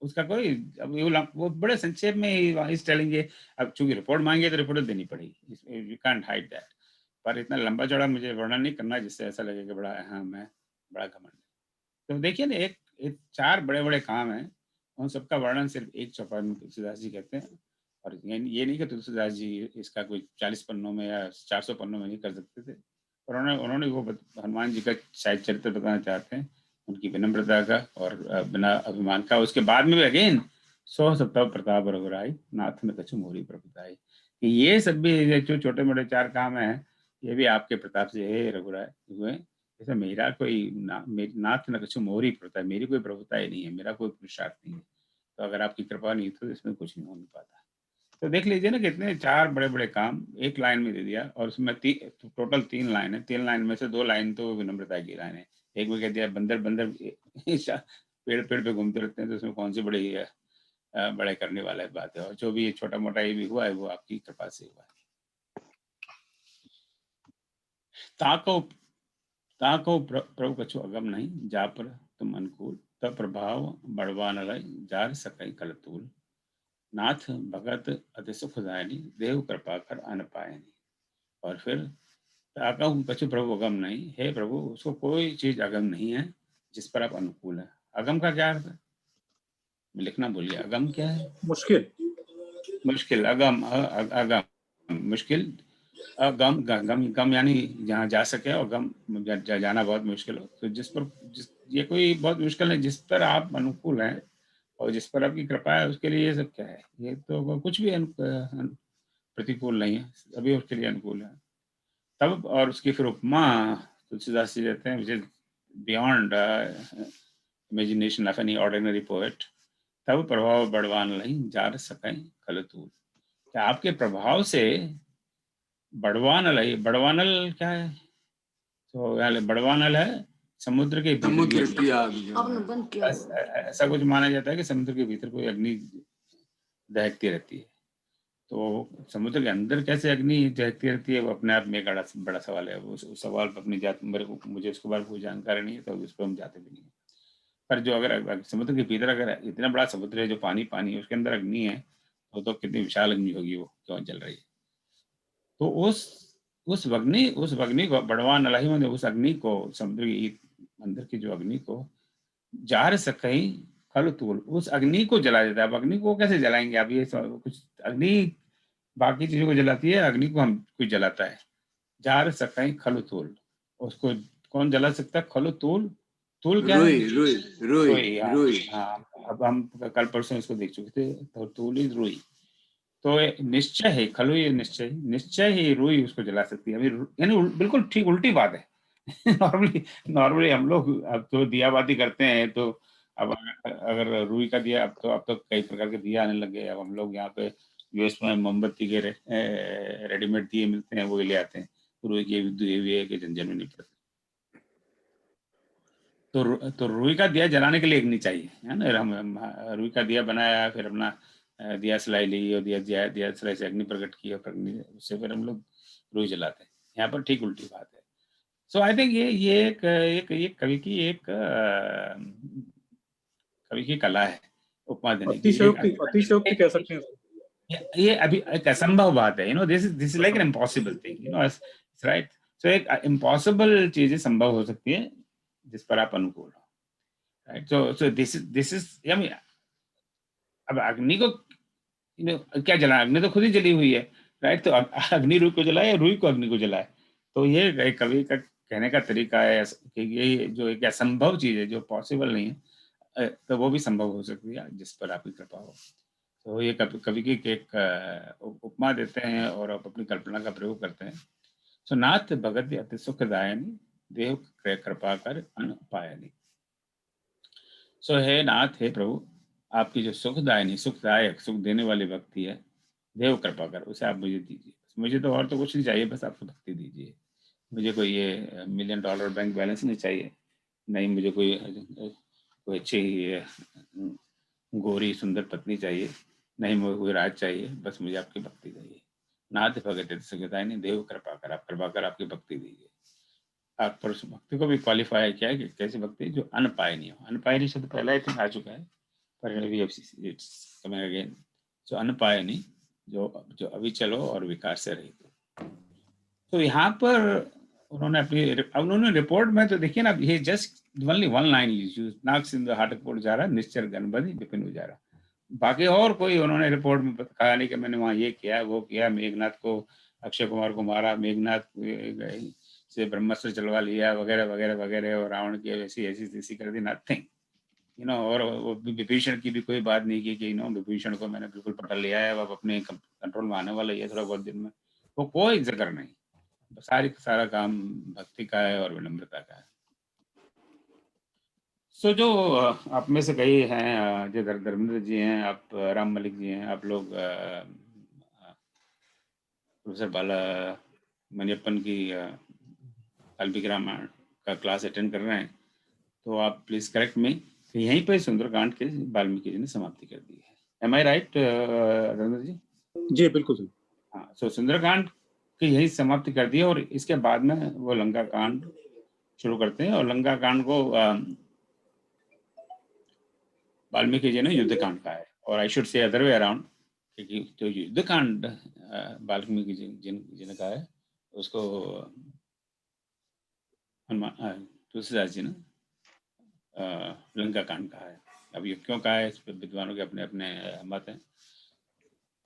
A: उसका कोई, अब वो बड़े संक्षेप में इस टेलिंगे। अब चूंकि रिपोर्ट मांगे तो रिपोर्ट देनी पड़ेगी, यू कांट हाइड दैट, पर इतना लंबा चौड़ा मुझे वर्णन नहीं करना जिससे ऐसा लगे कि बड़ा मैं बड़ा घमंड। तो देखिए ना, एक 4 बड़े बड़े काम हैं, उन सबका वर्णन सिर्फ एक चौपाई में तुलसीदास जी कहते हैं। और ये नहीं कि तुलसीदास जी इसका कोई 40 पन्नों में या 400 पन्नों में नहीं कर सकते थे, पर उन्होंने वो हनुमान जी का शायद चरित्र बताना चाहते हैं, उनकी विनम्रता का और बिना अभिमान का। उसके बाद में भी अगेन 100 सप्ताह प्रताप रघुराई, नाथ न कछु मोरी प्रभुताई, ये सब भी जो छोटे मोटे 4 काम हैं, ये भी आपके प्रताप से है रघुराय हुए। जैसे मेरा कोई नाथ न कछु मोरी प्रभुता, मेरी कोई प्रभुता ही नहीं है, मेरा कोई पुरुषार्थ नहीं है, तो अगर आपकी कृपा नहीं तो इसमें कुछ नहीं हो पाता। तो देख लीजिए ना, कितने 4 बड़े बड़े काम एक लाइन में दे दिया, और उसमें टोटल 3 लाइन है। 3 लाइन में से 2 लाइन तो विनम्रता की लाइन है। एक में कह दिया बंदर पेड़ पे घूमते रहते हैं, तो उसमें कौन सी बड़ी बड़े करने वाला बात है, और जो भी छोटा मोटा ये भी हुआ है वो आपकी कृपा से हुआ है। ताको प्रभु कछु अगम नहीं, जा पर तुम अनुकूल, तब प्रभाव बड़वा न लय, जार सकई कलतूल, नाथ भगत अति सुखदायनी, देव कृपा कर अन पायनी। और फिर ताका कछु प्रभु अगम नहीं, हे प्रभु उसको कोई चीज अगम नहीं है जिस पर आप अनुकूल है। अगम का क्या अर्थ है, लिखना बोलिए, अगम क्या है? मुश्किल, अगम, मुश्किल, गम, गम यानी जहाँ जा सके, और गम जाना बहुत मुश्किल हो। तो ये कोई बहुत मुश्किल है जिस पर आप अनुकूल हैं और जिस पर आपकी कृपा है, उसके लिए ये सब क्या है? ये तो कुछ भी प्रतिकूल नहीं है, अभी उसके लिए अनुकूल है। तब और उसकी फिर उपमा तुलसीदास जी देते हैं, which is beyond imagination of any ordinary poet. तब प्रभाव बड़वान नहीं, जार सकें कलतूल, क्या आपके प्रभाव से बड़वानल है। बड़वानल क्या है? तो बड़वानल है समुद्र के भीतर, ऐसा कुछ माना जाता है कि समुद्र के भीतर कोई अग्नि दहकती रहती है। तो समुद्र के अंदर कैसे अग्नि दहकती रहती है, वो अपने आप में एक बड़ा सवाल है। वो उस सवाल पर अपनी जात मुझे उसके बारे में कोई जानकारी नहीं है, तो उस पर हम जाते भी नहीं है। पर जो अगर समुद्र के भीतर, अगर इतना बड़ा समुद्र है जो पानी है, उसके अंदर अग्नि है, तो कितनी विशाल अग्नि होगी, वो क्यों जल रही है। तो उस अग्नि को बड़वान अलाही, मतलब उस अग्नि को, समुद्र की अंदर की जो अग्नि को, जार सकई खल तूल, उस अग्नि को जला देता है। अब अग्नि को कैसे जलाएंगे आप? ये कुछ अग्नि बाकी चीजों को जलाती है, अग्नि को हम कोई जलाता है। जार सकई खल तूल, उसको कौन जला सकता है? खल तूल, तूल क्या है? रुई। हाँ, अब हम कल परसों इसको देख चुके थे, तो तूल इज रुई। तो निश्चय है, खलु ये निश्चय ही रुई उसको जला सकती है। यानी बिल्कुल ठीक उल्टी बात है। नॉर्मली हम लोग अब तो दियाबाती करते हैं, तो अब अगर रुई का दिया, अब तो कई प्रकार के दिया आने लगे। अब हम लोग यहाँ पे यूएस में मोमबत्ती के रेडीमेड दिए मिलते हैं, वो ले आते हैं। रुई के दिए के झंझट में नहीं पड़ते। तो रुई का दिया जलाने के लिए अग्नि चाहिए, है ना। हम रुई का दिया बनाया, फिर अपना दिया सलाई ली और दिया सलाई से अग्नि प्रकट की, और उससे फिर हम लोग रुई जलाते हैं। यहाँ पर ठीक उल्टी बात है। सो आई थिंक ये एक कवि की कला है, उपमा देने की।
F: अतिशयोक्ति कह सकते हैं।
A: ये अभी एक असंभव बात है, this is like an impossible thing, right. So एक इम्पॉसिबल चीजें संभव हो सकती है जिस पर आप अनुकूल हो, राइट। सो दिस इज अब अग्नि को क्या जलाना, अग्नि तो खुद ही जली हुई है, राइट। तो अग्नि रुई को जलाए, रुई को अग्नि को जलाए। तो ये कवि का कहने का तरीका है कि ये जो एक असंभव चीज है, जो पॉसिबल नहीं है, तो वो भी संभव हो सकती है जिस पर आपकी कृपा हो। तो ये कवि की एक उपमा देते हैं और आप अपनी कल्पना का प्रयोग करते हैं। सो नाथ भगत अति सुखदायनी, देव कृपा कर अन पायनी। सो हे नाथ, हे प्रभु, आपकी जो सुखदायनी, सुखदायक, सुख देने वाली भक्ति है, देव कृपा कर, उसे आप मुझे दीजिए। मुझे तो और तो कुछ नहीं चाहिए, बस आपको भक्ति दीजिए। मुझे कोई ये $1 मिलियन बैंक बैलेंस नहीं चाहिए, नहीं मुझे कोई अच्छी गोरी सुंदर पत्नी चाहिए, नहीं मुझे कोई राज चाहिए, बस मुझे आपकी भक्ति चाहिए। नाथ भगत सुखदायनी, देव कृपा कर, आप कृपा कर आपकी भक्ति दीजिए। आप पर भक्ति को भी क्वालिफाई किया है कि कैसी भक्ति जो अनपायनी हो। अनपायनी शब्द पहला ही आ चुका है, पर इट्स कमिंग अगेन। जो अनपायनी, जो अविचल हो और विकार से रहित हो। तो यहाँ पर उन्होंने रिपोर्ट में तो देखिए ना, ये just only one line use, नाग सिंधु हाटकोट जा रहा, निश्चर गणपति विपिन उजारा। बाकी और कोई उन्होंने रिपोर्ट में कहा नहीं कि मैंने वहाँ ये किया वो किया, मेघनाथ को, अक्षय कुमार को मारा, मेघनाथ से ब्रह्मास्त्र चलवा लिया, वगैरह वगैरह वगैरह, और रावण की ऐसी कर दी, नथिंग, और विभीषण की भी कोई बात नहीं की कि विभीषण को मैंने बिल्कुल पकड़ लिया है, अब अपने कंट्रोल में आने वाला है थोड़ा बहुत दिन में, वो कोई जिक्र नहीं। सारा काम भक्ति का है और विनम्रता का है। सो जो आप में से कई हैं, जो धर्मेंद्र जी हैं, आप राम मलिक जी हैं, आप लोग प्रोफेसर बाला मनियप्पन की वाल्मीकि रामायण का क्लास अटेंड कर रहे हैं, तो आप प्लीज करेक्ट मी, यहीं पे सुंदरकांड के वाल्मीकि जी ने समाप्ति कर दी है। एम आई राइट धर्मेंद्र जी?
F: जी बिल्कुल सही।
A: हाँ, सो सुंदरकांड की यही समाप्ति कर दी है, और इसके बाद में वो लंका कांड शुरू करते हैं, और लंका कांड को वाल्मीकि जी ने युद्ध कांड कहा है, और I should say other way around, क्योंकि जो युद्ध कांड वाल्मीकि जी ने कहा है, उसको तुलसीदास जी ने लंका कांड कहा है। अब ये क्यों कहा है, इस पर विद्वानों के अपने अपने मत हैं,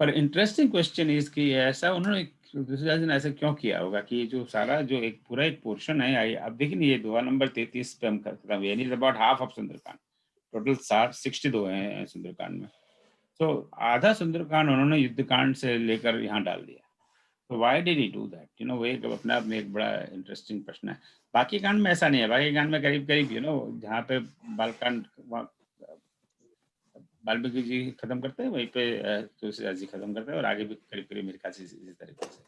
A: पर इंटरेस्टिंग क्वेश्चन इज कि ऐसा उन्होंने तुलसीदास जी ने ऐसा क्यों किया होगा कि जो सारा जो एक पूरा एक पोर्शन है, अब देखिए ये दुआ नंबर 33 पे हम खत्म हुए, यानी about half of Sundarkand, total 62 हैं सुंदरकांड में। तो आधा सुंदरकांड उन्होंने युद्ध कांड से लेकर यहाँ डाल दिया। तो why did he do that? वो एक अपने आप में एक बड़ा इंटरेस्टिंग प्रश्न है। बाकी कांड में ऐसा नहीं है, बाकी कांड में करीब करीब जहाँ पे बालकांड वाल्मीकि जी खत्म करते हैं, वहीं पे तुलसीदास जी खत्म करते हैं, और आगे भी करीब करीब मेरे ख्याल से इसी तरीके से।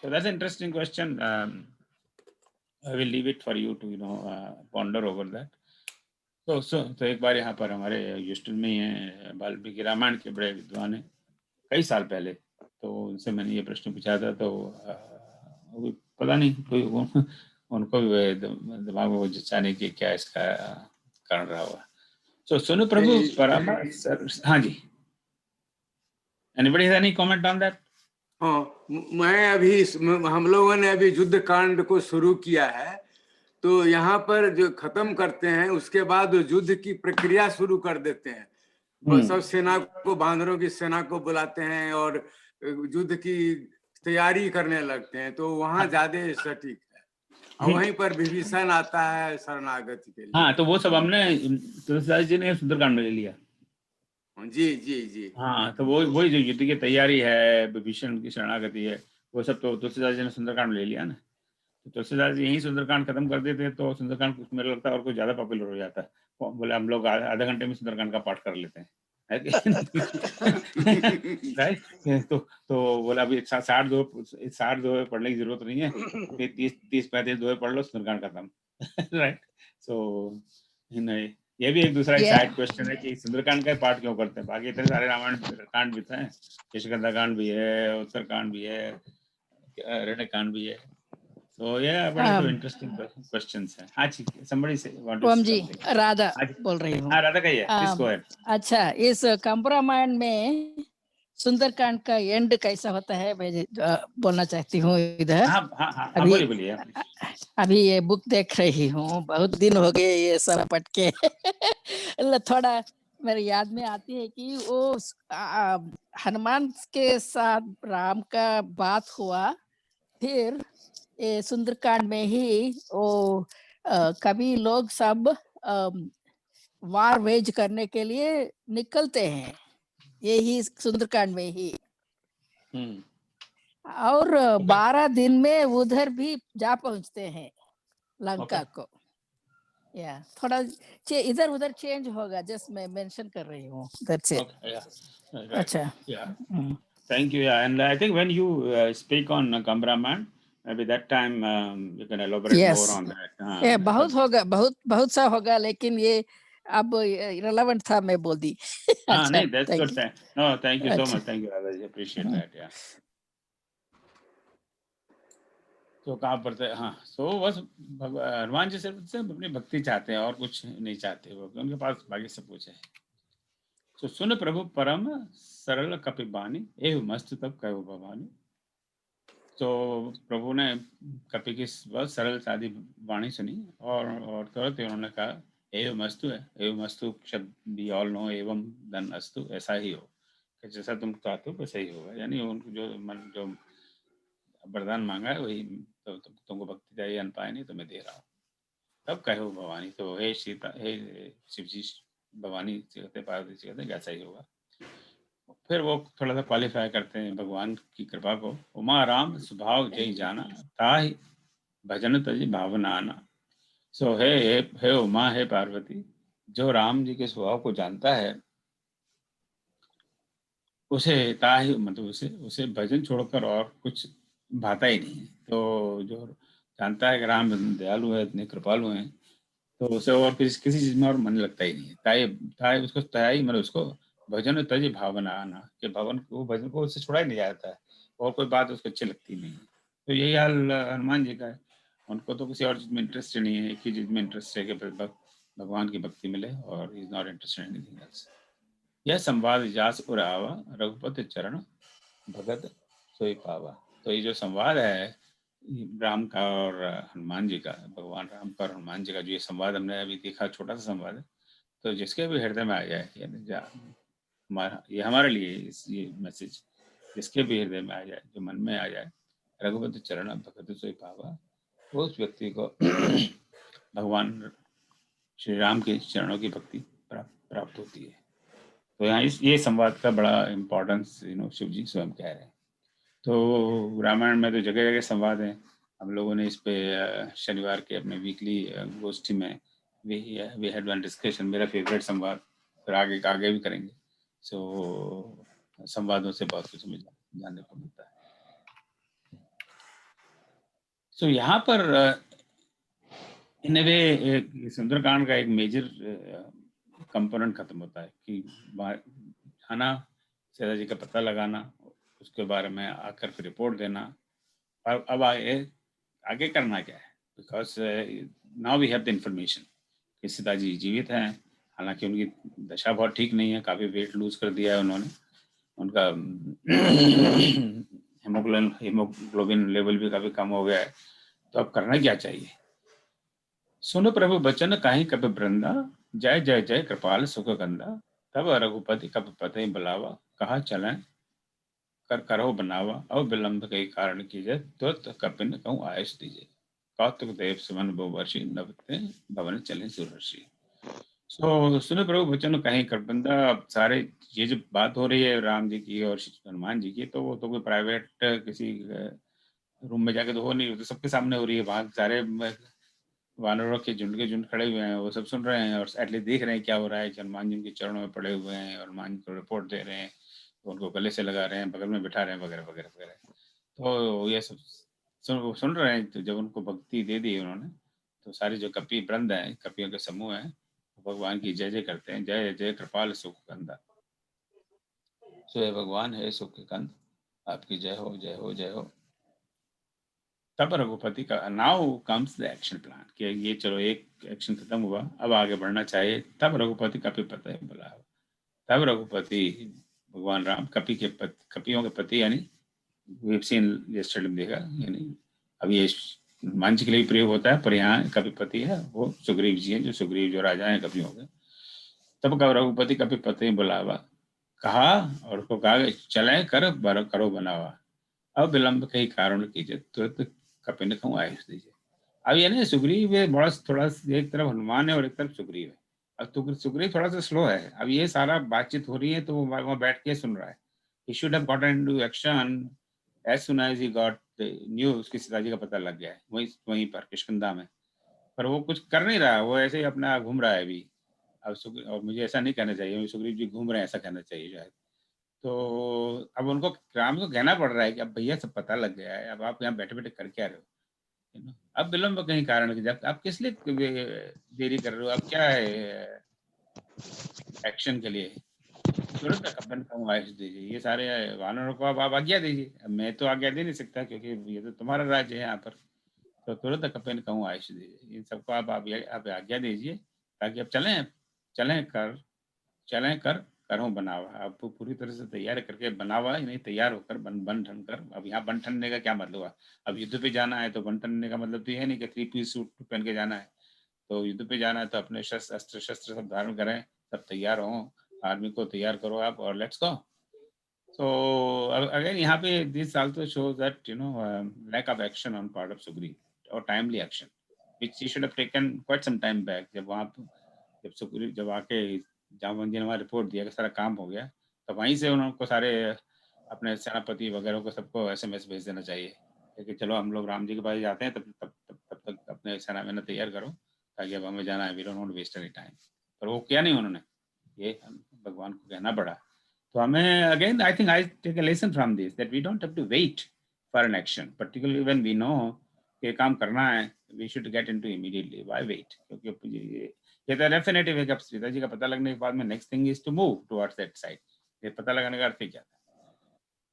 A: So that's an interesting question. I will leave it for you to ponder over that. तो एक बार यहाँ पर हमारे ह्यूस्टन में ही हैं, वाल्मीकि रामायण के बड़े विद्वान हैं, कई साल पहले, तो उनसे मैंने ये प्रश्न पूछा था, तो पता नहीं कोई उनको भी दिमाग में वो जचा नहीं कि क्या इसका कारण रहा हुआ। सोनू प्रभु परामा सर, हाँ जी, anybody has any comment on that?
C: हाँ, हम लोगों ने अभी युद्ध कांड को शुरू किया है, तो यहाँ पर जो खत्म करते हैं उसके बाद युद्ध की प्रक्रिया शुरू कर देते हैं। सब सेना को, बांदरों की सेना को बुलाते हैं और युद्ध की तैयारी करने लगते हैं, तो वहाँ ज्यादा सटीक है, और वहीं पर विभीषण आता है शरणागति के लिए।
A: हाँ, तो वो सब हमने तुलसीदास जी ने सुंदरकांड में ले लिया।
C: जी जी जी।
A: हाँ, तो वही जो युद्ध की तैयारी है, विभीषण की शरणागति है, वो सब तो तुलसीदास जी ने सुंदरकांड में ले लिया ना। तो तुलसीदास जी यही सुंदरकांड खत्म कर देते तो सुंदरकांड कुछ मेरे लगता है और कुछ ज्यादा पॉपुलर हो जाता है। बोले हम लोग आधे घंटे में सुंदरकांड का पाठ कर लेते हैं, राइट? तो बोला अभी 60 दोहे पढ़ने की जरूरत नहीं है, 30-35 दोहे पढ़ लो, सुंदरकांड खत्म, राइट? सो ये भी एक दूसरा साइड क्वेश्चन है कि सुंदरकांड का पाठ क्यों करते हैं, बाकी इतने सारे रामायण कांड भी हैं, किष्किंधा कांड भी है, उत्तरकांड भी है, अरण्यकांड भी है। So yeah, but interesting questions हैं। हाँ जी, somebody say want to
G: जी, राधा बोल रही हूँ।
A: हाँ, राधा कहिए, please go ahead।
G: अच्छा, इस कंपरामायण में सुंदरकांड का एंड कैसा होता है, मैं बोलना चाहती हूँ इधर।
A: हाँ, बोलिए।
G: अभी ये बुक देख रही हूँ, बहुत दिन हो गए ये सब पढ़ के थोड़ा मेरे याद में आती है कि वो हनुमान के साथ राम का बात हुआ, फिर ये सुंदरकांड में ही वो कभी लोग सब वार वेज करने के लिए निकलते हैं, यही सुंदरकांड में ही। और 12 दिन में उधर भी जा पहुंचते हैं लंका को। या थोड़ा इधर उधर चेंज होगा, जस्ट मैं मेंशन कर रही हूँ। That's it. अच्छा,
A: Thank you. Yeah, and I think when you speak on Kambraman, maybe that time you can elaborate more on that.
G: बहुत होगा, बहुत सा होगा, लेकिन ये अब relevant था, मैं बोल दी।
A: अच्छा, नहीं, that's good. No, thank you so much. Thank you, I appreciate that. Yeah. तो कहाँ पर थे? हाँ, तो बस हनुमान जी सिर्फ अपनी भक्ति चाहते हैं और कुछ नहीं चाहते, वो उनके पास बाकी सब कुछ है। तो सुन प्रभु परम सरल कपि बानी, एव मस्त तब कहो भवानी। तो प्रभु ने कपि की बहुत सरल सादी वाणी सुनी और तुरंत उन्होंने कहा एव मस्तु है। एव मस्तु शब्द भी ऑल नो, एवं धन अस्तु, ऐसा ही हो कि जैसा तुम चाहते हो वैसा ही होगा। यानी उनको जो वरदान मांगा है वही, तो तुमको भक्ति चाहिए, अन पाए नहीं तो मैं दे रहा हूँ। तब कहो भवानी, तो हे सीता, हे शिव जी, भवानी कहते, पार्वती जी कहते, ऐसा ही होगा। फिर वो थोड़ा सा क्वालिफाई करते हैं भगवान की कृपा को। उमा राम स्वभाव जय जाना, ताहि भजन तज भावना आना। सो हे उमा, हे पार्वती, जो राम जी के स्वभाव को जानता है उसे ताहि, मतलब उसे भजन छोड़कर और कुछ भाता ही नहीं। तो जो जानता है कि राम दयालु है, इतने कृपालु हैं, तो उसे और किसी चीज में और मन लगता ही नहीं है। ताई उसको तयाई, मतलब उसको भजन तज भावना आना, कि भजन को उससे छुड़ा ही नहीं जाता है और कोई बात उसको अच्छी लगती नहीं है। तो यही हाल हनुमान जी का है। उनको तो किसी और चीज में इंटरेस्ट नहीं है, एक ही चीज में इंटरेस्ट है कि भगवान की भक्ति मिले, और is not interested in anything else. यह संवाद जास उर आवा, रघुपति चरण भगत सोई पावा। तो ये जो संवाद है राम का और हनुमान जी का, भगवान राम का और हनुमान जी का जो ये संवाद हमने अभी देखा, छोटा सा संवाद है, तो जिसके भी हृदय में आ जाए, यानी ये हमारे लिए ये मैसेज, जिसके भी हृदय में आ जाए, जो मन में आ जाए, रघुपति चरण भगत सोई पावा, उस व्यक्ति को भगवान श्री राम के चरणों की भक्ति प्राप्त होती है। तो यहाँ ये संवाद का बड़ा इम्पोर्टेंस शिव जी स्वयं कह रहे हैं। तो रामायण में तो जगह जगह संवाद है। हम लोगों ने इस पे शनिवार के अपने वीकली गोष्ठी में वी हैड वन डिस्कशन, मेरा फेवरेट संवाद, फिर आगे भी करेंगे। सो संवादों से बहुत कुछ हमें जानने को मिलता है। सो यहाँ पर इन ए वे सुंदरकांड का एक मेजर कंपोनेंट खत्म होता है कि आना, सीता जी का पता लगाना, उसके बारे में आकर फिर रिपोर्ट देना। अब आगे करना क्या है, because now we have the information कि सीता जी जीवित हैं। हालांकि उनकी दशा बहुत ठीक नहीं है, काफ़ी वेट लूज कर दिया है उन्होंने, उनका हीमोग्लोबिन लेवल भी काफ़ी कम हो गया है। तो अब करना क्या चाहिए? सुनो प्रभु बचन काहि कपि वृंदा, जय जय जय कृपाल सुख कंदा। तब रघुपति कपि पते बुलावा, कहा चलें कर करो बनावा। अब विलंब के कारण कीजिए, तुरंत कपिन कहूँ आयुष दीजिए। कौतुक देव सुमन बहुवर्षी, नभते भवन चले सुरर्षि। सो सुनो प्रभु बचन कहीं कर बंदा। अब सारे ये जो बात हो रही है राम जी की और हनुमान जी की, तो वो तो कोई प्राइवेट किसी रूम में जाके तो हो नहीं, तो सबके सामने हो रही है। वहां सारे वानरों के झुंड खड़े हुए हैं, वो सब सुन रहे हैं और एटलीस्ट देख रहे हैं क्या हो रहा है कि हनुमान जी उनके चरणों में पड़े हुए हैं और हनुमान जी को रिपोर्ट दे रहे हैं, तो उनको गले से लगा रहे हैं, बगल में बिठा रहे हैं, वगैरह वगैरह वगैरह। तो ये सब सुन रहे हैं। तो जब उनको भक्ति दे दी उन्होंने, तो सारे जो कपि वृंद हैं, कपियों के समूह हैं, भगवान की जय जय करते हैं, जय जय कृपाल सुख कंदा। सो हे भगवान, है सुख कंद, आपकी जय हो, जय हो, जय हो। तब रघुपति का now comes the action plan, कि ये चलो एक एक्शन खत्म हुआ, अब आगे बढ़ना चाहिए। तब रघुपति कपि पते बुलावा। तब रघुपति भगवान राम कपियों के पति, यानी we've seen yesterday देखा, यानी अब ये हनुमान जी के लिए प्रयोग होता है, पर यहाँ कपिपति है वो सुग्रीव जी हैं, जो सुग्रीव जो राजा हैं कपियों के। तब कब रघुपति कपिपति बुलावा, कहा और उसको कहा चले कर करो बनावा, अब विलंब कई कारण कीजिए, तुरंत कपि ने कहूँ आयुष दीजिए। अब ये ना सुग्रीव है बड़ा थोड़ा, एक तरफ हनुमान है और एक तरफ सुग्रीव है। अब सुग्रीव थोड़ा सा स्लो है, अब ये सारा बातचीत हो रही है तो वो वहाँ बैठ के सुन रहा है। He should have gotten into action as soon as he got the news कि सीताजी का पता लग गया है वहीं पर किष्किंधा में, पर वो कुछ कर नहीं रहा, वो ऐसे ही अपना घूम रहा है अभी। अब और मुझे ऐसा नहीं कहना चाहिए, सुग्रीव जी घूम रहे हैं ऐसा कहना चाहिए शायद। तो अब उनको राम को कहना पड़ रहा है कि अब भैया सब पता लग गया है, अब आप यहाँ बैठे बैठे कर क्या रहे हो, अब विलंब कहीं कारण की, जब आप किस लिए देरी कर रहे हो, अब क्या है एक्शन के लिए, तुरंत कपन का आदेश दीजिए, ये सारे वानरों को अब आप आज्ञा दीजिए। अब मैं तो आज्ञा दे नहीं सकता क्योंकि ये तो तुम्हारा राज्य है यहाँ पर, तो तुरंत कपन का आदेश दीजिए, इन सबको आप आज्ञा दीजिए ताकि अब चलें कर करूँ बनावा। अब पूरी तरह से तैयार करके बनावा नहीं, तैयार होकर बन ठन कर। अब यहाँ बन ठनने का क्या मतलब हुआ, अब युद्ध पे जाना है तो बन ठनने का मतलब तो ये है नहीं कि 3 पीस सूट पहन के जाना है, तो युद्ध पे जाना है तो अपने अस्त्र शस्त्र सब धारण करें, सब तैयार हों, आर्मी को तैयार करो आप और लेट्स गो। So again यहाँ पे this also shows that lack of action on part of Sugriv or timely action which he should have taken quite some time back। जब सुग्रीव जब आके जामवंत जी ने वहाँ रिपोर्ट दिया कि सारा काम हो गया, तो वहीं से उनको सारे अपने सेनापति वगैरह को सबको SMS भेज देना चाहिए कि चलो हम लोग राम जी के पास जाते हैं, तब तक अपने सेना में तैयार करो ताकि अब हमें जाना है, we don't want to waste any time. पर वो किया नहीं उन्होंने, ये भगवान को कहना पड़ा। तो हमें again I think I take a lesson from this that we don't have to wait for an action, particularly when we know कि काम करना है, we should get into immediately. Why wait, क्योंकि ये तो डेफिनेटिव है कि अब सीता जी का पता लगने के बाद में next thing is to move towards that side. ये पता लगाने का अर्थ क्या था,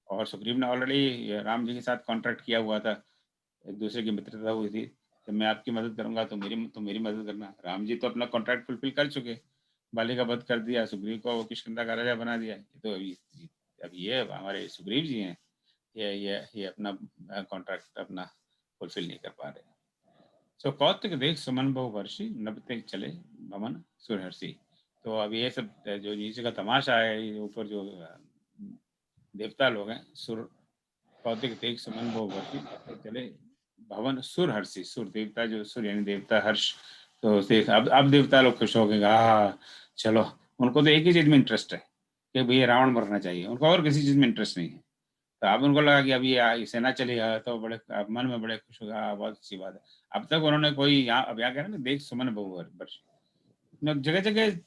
A: और सुग्रीव ने ऑलरेडी राम जी के साथ कॉन्ट्रैक्ट किया हुआ था, एक दूसरे की मित्रता हुई थी कि मैं आपकी मदद करूंगा तो मेरी मदद करना। राम जी तो अपना कॉन्ट्रैक्ट फुलफिल कर चुके, बाली का वध कर दिया, सुग्रीव को किष्किंधा का राजा बना दिया। तो अभी ये हमारे सुग्रीव जी हैं, ये अपना कॉन्ट्रैक्ट अपना फुलफिल नहीं कर पा रहे। सो कौतिक देख सुमन बहु वर्षी, नबते चले भवन सुरहर्षि। तो अब ये सब जो नीचे का तमाशा है, ऊपर जो देवता लोग हैं, सुर कौतिक देख सुमन बहु वर्षी चले भवन सुरहर्षि। सुर देवता, जो सुर यानी देवता हर्ष, तो अब देवता लोग खुश हो गए, चलो। उनको तो एक ही चीज में इंटरेस्ट है कि भैया रावण मरना चाहिए, उनको और किसी चीज में इंटरेस्ट नहीं है। तो अब उनको लगा कि अभी सेना चली है तो बड़े मन में बड़े खुश होगा, बहुत अच्छी बात है। अब तक उन्होंने कोई अब यहाँ कह रहे ना देख सुमन बहु वर्ष, जगह जगह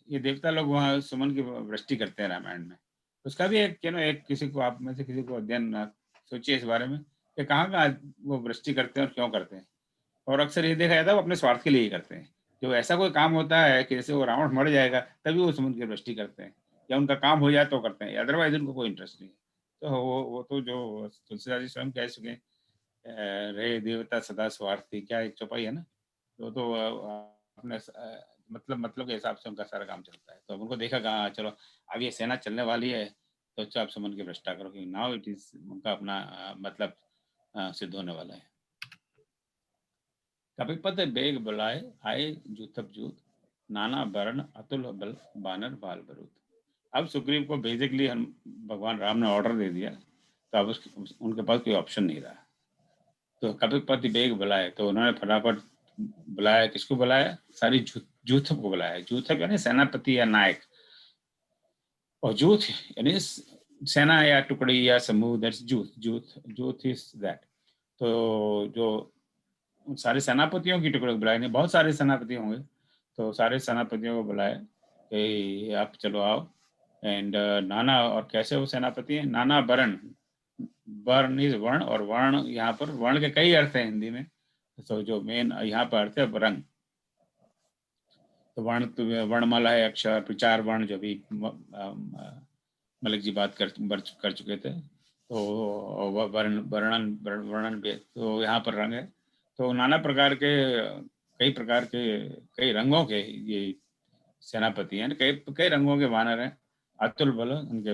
A: ये देवता लोग वहाँ सुमन की वृष्टि करते हैं रामायण में। उसका भी एक किसी को आप में से किसी को अध्ययन सोचिए इस बारे में कि कहाँ वो वृष्टि करते हैं और क्यों करते हैं। और अक्सर ये देखा जाता है वो अपने स्वार्थ के लिए ही करते हैं। जो ऐसा कोई काम होता है कि जैसे वो रावण मर जाएगा तभी वो सुमन की वृष्टि करते हैं, या उनका काम हो जाए तो करते हैं, अदरवाइज उनको कोई इंटरेस्ट नहीं है। तो वो तो जो तुलसीदास जी स्वयं कह चुके रे देवता सदा स्वार्थी, क्या एक चौपाई है ना, तो अपने मतलब के हिसाब से उनका सारा काम चलता है। तो अब उनको देखा कहा चलो अब ये सेना चलने वाली है तो अच्छा आप सुमन की भ्रष्टा करो, क्योंकि नाउ इट इज उनका अपना मतलब सिद्ध होने वाला है। कपिपत बेग बुलाए आए जूथप जूथ, नाना वर्ण अतुल बल बानर बाल बरूद। अब सुग्रीव को बेसिकली भगवान राम ने ऑर्डर दे दिया, तो अब उनके पास कोई ऑप्शन नहीं रहा। तो कपिपति बेग बुलाए, तो उन्होंने फटाफट बुलाया, किसको बुलाया, सारी जूथप को बुलाया। जूथप यानी सेनापति या नायक, और जूथ यानी सेना या टुकड़ी या समूह, दैट्स जूथ इज दैट। तो जो उन सारे सेनापतियों की टुकड़े बुलाए, नहीं बहुत सारे सेनापति होंगे, तो सारे सेनापतियों को बुलाए कि आप चलो आओ। एंड नाना, और कैसे वो सेनापति हैं, नाना वर्ण इज वर्ण, और वर्ण यहाँ पर वर्ण के कई अर्थ हैं हिंदी में, तो जो मेन यहाँ पर अर्थ है रंग। तो वर्णमाला है अक्षर, प्रचार वर्ण, जो भी मलिक जी बात कर चुके थे। तो वर्णन भी, तो यहाँ पर रंग है। तो नाना प्रकार के कई रंगों के ये सेनापति हैं, कई रंगों के वानर हैं। अतुल बल, उनके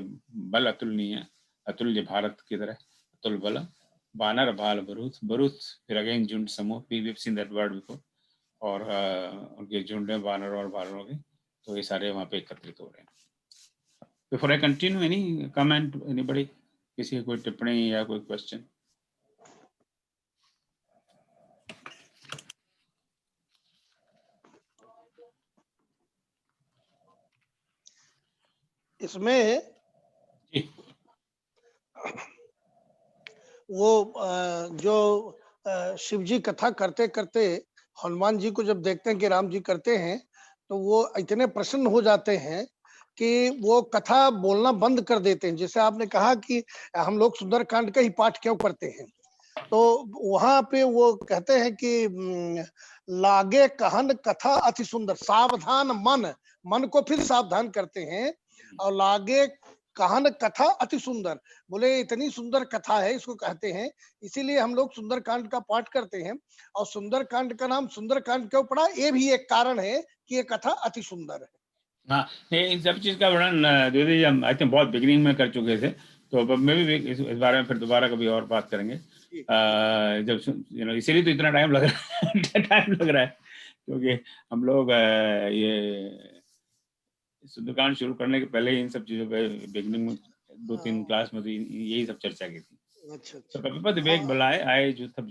A: बल अतुलनीय है, अतुल्य भारत की तरह अतुल बल। वानर भाल बरूथ, फिर अगेन झुंड समूह, we have seen that word before. और उनके झुंड है वानर और भालरों के। तो ये सारे वहाँ पे एकत्रित हो रहे हैं। Before I continue, any comment, anybody, किसी की कोई टिप्पणी या कोई क्वेश्चन?
D: इसमें वो जो शिव जी कथा करते करते हनुमान जी को जब देखते हैं कि राम जी करते हैं, तो वो इतने प्रसन्न हो जाते हैं कि वो कथा बोलना बंद कर देते हैं। जैसे आपने कहा कि हम लोग सुंदरकांड का ही पाठ क्यों करते हैं, तो वहां पे वो कहते हैं कि लागे कहन कथा अति सुंदर, सावधान मन, मन को फिर सावधान करते हैं, और लागे कहन कथा अति सुंदर, बोले इतनी सुंदर कथा है, इसको कहते हैं, इसीलिए हम लोग सुंदरकांड का पाठ करते हैं। और सुंदरकांड का नाम सुंदरकांड क्यों पड़ा, ये भी एक कारण है कि ये कथा अति सुंदर है।
A: हाँ, इन सब चीज का वर्णन द्विवेदी जी हम आई थिंक बहुत बिगिनिंग में कर चुके थे, तो अब मैं भी इस बारे में फिर दोबारा कभी और बात करेंगे। जब इसीलिए तो इतना टाइम लग रहा है क्योंकि हम लोग ये सुंदरकांड शुरू करने के पहले इन सब चीजों पे बिगिनिंग में 2-3 क्लास में तो यही सब चर्चा की थी।
D: अच्छा।
A: तो कपिपद विवेक बलाए आए जूथ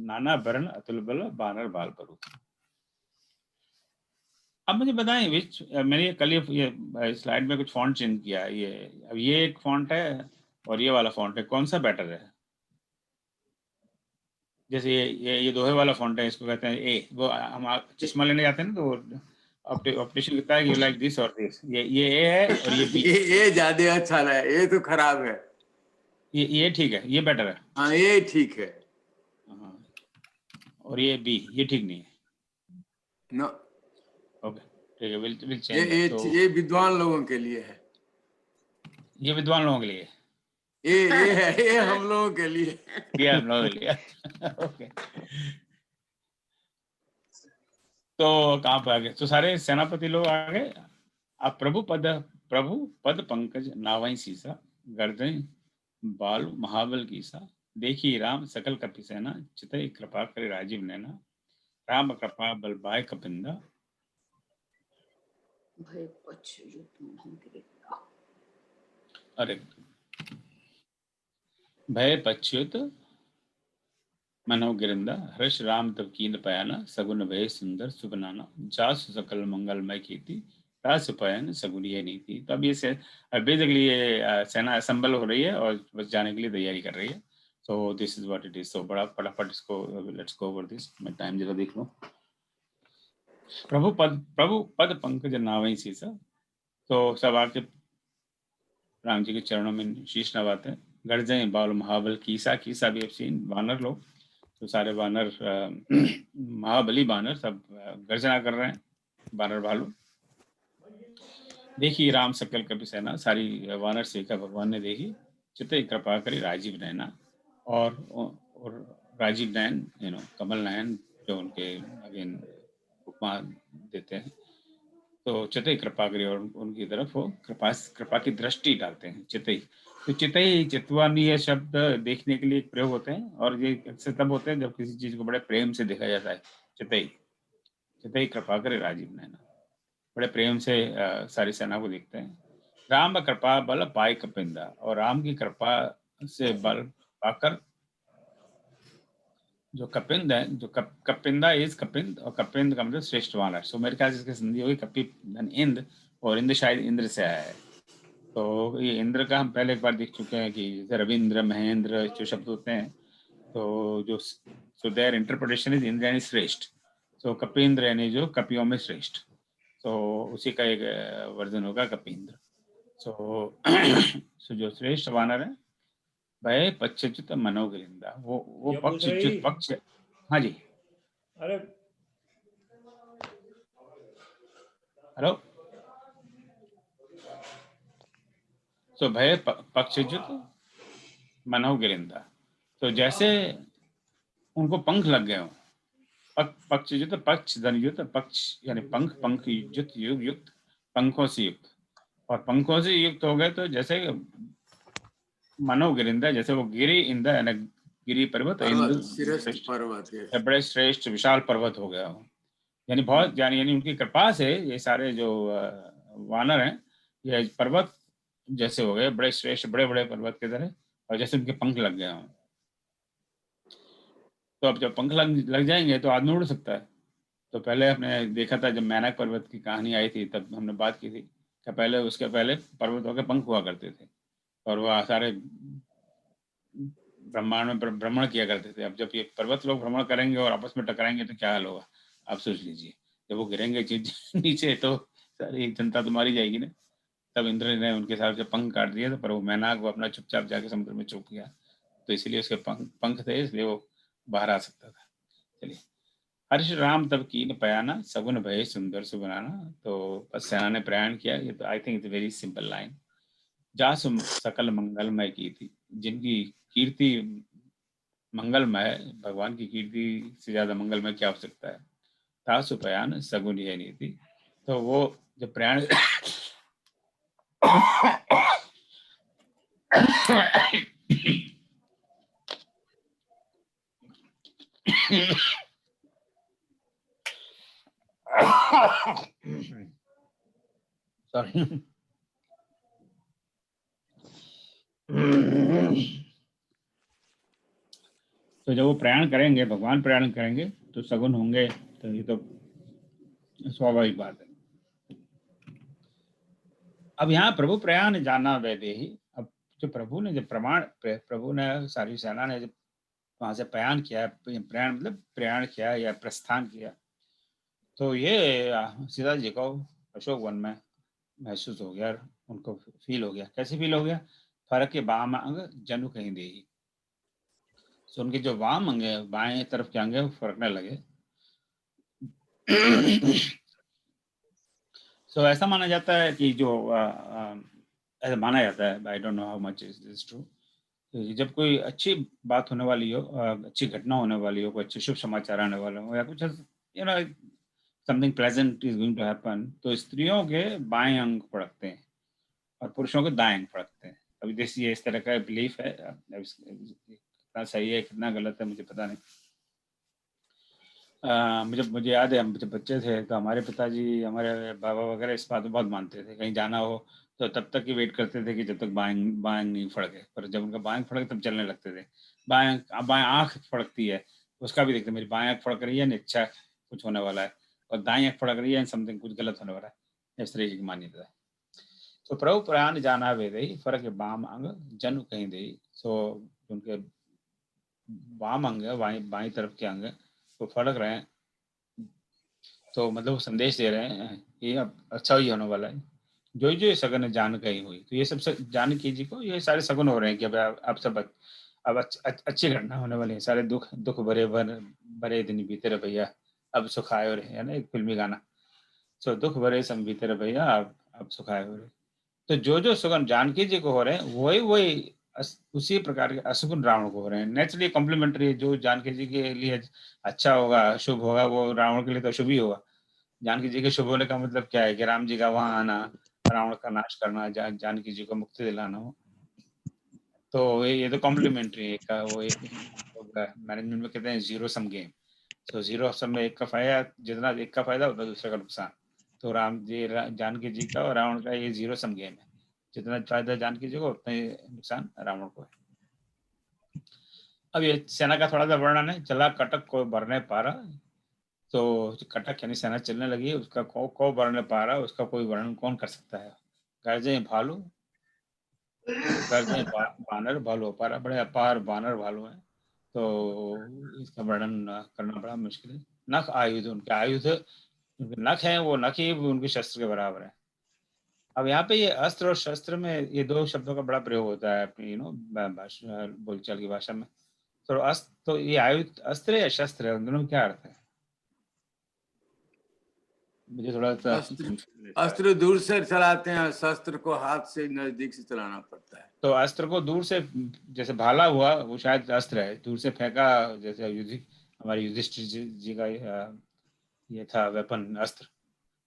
A: नाना वर्ण अतुल बल बानर बाल परू। अब मुझे बताएं विच, मैंने कल ये स्लाइड में कुछ फॉन्ट चेंज किया, अब ये एक फॉन्ट है और ये वाला फॉन्ट है, कौन सा बेटर है? जैसे ये दोहे वाला फॉन्ट है, इसको कहते हैं ए, वो हम चश्मा लेने जाते हैं ना तो ऑप्टिशियन लिखता है कि यू लाइक दिस और दिस, ये ए है और ये बी।
C: ये ज्यादा अच्छा है, ये तो खराब है।
A: ये ठीक है, ये बेटर है।
C: हाँ ये ठीक है।
A: और ये बी, ये ठीक नहीं है।
C: नो
A: ओके ठीक है, विल चेंज।
C: ये विद्वान लोगों के लिए है,
A: ये विद्वान लोगों के लिए,
C: ये हम लोगों के लिए,
A: ये हम लोगों के लिए। ओके, तो कहाँ पे आ गए? तो सारे सेनापति लोग आ गए। अब प्रभु पद पंकज नावई सीसा, गर्दन बाल महाबल कीसा, देखी राम सकल कपि सेना, चितई कृपा करे राजीव नैना, राम कृपा बल बाय कपिंदा। अरे भय पच्युत मनो गिरिंदा, हर्ष राम तब कीन पयाना, सगुन भय सुंदर सुबनाना, जासु सकल मंगलमय कीर्ति, रास पयन सगुन ये नीति। तो अब ये बेसिकली ये सेना असेंबल हो रही है और बस जाने के लिए तैयारी कर रही है। So this is what it is. So बड़ा फटाफट इसको लेट्स गो ओवर दिस। मैं टाइम जरा देख लूं। प्रभु पद पंकज नावई सीसा, तो सब आके राम जी के चरणों में शीश नवाते हैं। गर्जे बाल महाबल कीसा भी अब सीन, वानर लोग, तो सारे वानर महाबली वानर सब गर्जना कर रहे हैं, वानर भालू। देखी राम सकल कपि सेना, सारी वानर सेना भगवान ने देखी। चित्ते कृपा करी राजीव नैना, और राजीव नयन कमल नयन जो उनके अगेन उपमा देते हैं, तो चितई कृपा करी और उनकी तरफ वो कृपा की दृष्टि डालते हैं। चितई, तो चितई चितवानीय शब्द देखने के लिए एक प्रयोग होते हैं, और ये अक्सर तब होते हैं जब किसी चीज को बड़े प्रेम से देखा जाता है। चितई कृपा करे राजीव नैना, बड़े प्रेम से सारी सेना को देखते हैं। राम कृपा बल पाय कपिंदा, और राम की कृपा से बल पाकर जो कपिंद है, जो कपिंदा इज कपिंद, और कपिंद का मतलब श्रेष्ठ वानर। सो मेरे ख्याल से इसकी संधि होगी कपि धन इंद्र, और इंद्र शायद इंद्र से आया है। तो ये इंद्र का हम पहले एक बार देख चुके हैं कि जैसे रविंद्र महेंद्र जो शब्द होते हैं, तो जो so there interpretation is Indra यानी श्रेष्ठ, सो कपिंद्र यानी जो कपियों में श्रेष्ठ, तो उसी का एक वर्जन होगा कपिंद्र। सो जो श्रेष्ठ वानर है भय पच्युत मनोगिरिंदा, वो पक्षच्युत पक्ष। हाँ जी,
F: अरे
A: हेलो। तो भय पक्षच्युत मनोगिरिंदा, तो जैसे उनको पंख लग गए हो। पक्षच्युत पक्ष धनयुक्त, पक्ष यानी पंख युक्त, पंखों से युक्त, और पंखों से युक्त हो गए तो जैसे मनोगिरिंदा, जैसे वो गिरी इंदा यानी गिरी पर्वत,
C: श्रेष्ठ पर्वत,
A: बड़े श्रेष्ठ विशाल पर्वत हो गया हो। यानी बहुत यानी उनकी कृपा से ये सारे जो वानर हैं ये पर्वत जैसे हो गए, बड़े श्रेष्ठ, बड़े बड़े पर्वत की तरह, और जैसे उनके पंख लग गए हों। तो अब जब पंख लग जाएंगे तो आदमी उड़ सकता है। तो पहले हमने देखा था जब मैनक पर्वत की कहानी आई थी, तब हमने बात की थी कि पहले उसके पहले पर्वतों के पंख हुआ करते थे और वह सारे ब्रह्मांड में भ्रमण किया करते थे। अब जब ये पर्वत लोग भ्रमण करेंगे और आपस में टकराएंगे तो क्या हाल होगा, आप सोच लीजिए। जब वो गिरेंगे नीचे तो सारी जनता तो मारी जाएगी ना। तब इंद्र ने उनके हिसाब से पंख काट दिए, पर वो मैनाक वो अपना चुपचाप जाके समुद्र में छुप गया, तो इसलिए उसके पंख थे, इसलिए वो बाहर आ सकता था। चलिए, हर्ष राम तब कीन पयाना, सगुन भय सुंदर सुबनाना। तो बस सेना ने प्रयाण किया। ये तो I think it's very simple line. जासु सकल मंगलमय की थी, जिनकी कीर्ति मंगलमय, भगवान की कीर्ति से ज्यादा मंगलमय क्या हो सकता है। तासु पयान सगुन यह नीति। तो वो जब प्रयाण सॉरी। तो जब वो प्रयाण करेंगे, भगवान प्रयाण करेंगे तो सगुन होंगे, तो ये तो स्वाभाविक बात है। अब यहाँ प्रभु प्रयाण जाना वैदेही। अब जो प्रभु ने जब प्रभु ने सारी सेना ने जब वहां से प्रयाण किया, प्रयाण मतलब प्रयाण किया या प्रस्थान किया, तो ये सीता जी को अशोक वन में महसूस हो गया, उनको फील हो गया। कैसे फील हो गया? फरक के बाम अंग जनु कहीं दे। तो उनके जो वाम अंग है, बाएं तरफ के अंग है, वो फरकने लगे। सो ऐसा माना जाता है कि जो ऐसा माना जाता है, I don't know how much is this true, जब कोई अच्छी बात होने वाली हो, अच्छी घटना होने वाली हो, कोई अच्छे शुभ समाचार आने वाले हो, या कुछ you know something pleasant is going to happen, तो स्त्रियों के बाएं अंग फड़कते हैं और पुरुषों के दाएं अंग फड़कते हैं। अभी जैसे ये इस तरह का बिलीफ है, कितना सही है कितना गलत है मुझे पता नहीं। मुझे याद है, हम जब बच्चे थे तो हमारे पिताजी, हमारे बाबा वगैरह इस बात को बहुत मानते थे। कहीं जाना हो तो तब तक ही वेट करते थे कि जब तक बाएं नहीं फड़के, पर जब उनका बाएं फड़के तब चलने लगते थे। बाएं आँख फड़कती है, उसका भी देखते, मेरी बाएं आँख फड़क रही है, अच्छा कुछ होने वाला है, और दाएं आँख फड़क रही है, समथिंग कुछ गलत होने वाला है, इस तरह की मान्यता है। तो प्रभु प्रयाण जाना वेदई, फर्क बाम अंग जन कहीं दे। सो उनके वाम अंग है, बाई तरफ के अंग वो फड़क रहे हैं, तो मतलब वो संदेश दे रहे हैं ये अब अच्छा ही होने वाला है। जो जो सगन जान कहीं हुई, तो ये सब जानकी जी को ये सारे सगुन हो रहे हैं कि अब सब अब अच्छी घटना होने वाली है। सारे दुख भरे दिन बीते रहे भैया, अब सुखाए हो रहे है ना, एक फिल्मी गाना। सो दुख भरे सम बीते रहे भैया, अब सुखाए हो रहे। तो जो जो सुगन जानकी जी को हो रहे हैं, वही उसी प्रकार के असुगुन रावण को हो रहे हैं। नेचुरली कॉम्प्लीमेंट्री, जो जानकी जी के लिए अच्छा होगा, शुभ होगा, वो रावण के लिए तो शुभ ही होगा। जानकी जी के शुभ होने का मतलब क्या है कि राम जी का वहां आना, रावण का नाश करना, जानकी जी को मुक्ति दिलाना हो। तो ये तो कॉम्प्लीमेंट्री का वो एक मैनेजमेंट में कहते हैं जीरो सम गेम। तो जीरो सम में एक का फायदा, जितना एक का फायदा उतना दूसरे का नुकसान। तो जानकी जी का और रावण का ये जीरो सम गेम है, जितना फायदा जानकी जी को उतना ही नुकसान रावण को है। अब ये सेना का थोड़ा सा वर्णन है। चला कटक को भरने पारा, तो कटक यानी सेना चलने लगी, उसका को भरने पारा, उसका कोई वर्णन कौन कर सकता है। गर्जे भालू, गर्जे बानर, भालू अपार, बड़े अपार बानर भालू हैं, तो इसका वर्णन करना बड़ा मुश्किल है। नख आयुध, उनके आयुध, उनके नख हैं, वो नख ही उनके शस्त्र के बराबर है। अब यहाँ पे ये अस्त्र और शस्त्र में ये दो शब्दों का बड़ा प्रयोग होता है अपनी भाषा, बोलचाल की भाषा में। तो अस्त्र, तो ये आयुध अस्त्र है या शस्त्र है, उन दोनों में क्या अर्थ है? मुझे थोड़ा सा
C: अस्त्र दूर से चलाते हैं, शस्त्र को हाथ से नजदीक से चलाना पड़ता है।
A: तो अस्त्र को दूर से, जैसे भाला हुआ वो शायद अस्त्र है, दूर से फेंका, जैसे हमारे युधिष्ठिर जी का ये था वेपन, अस्त्र।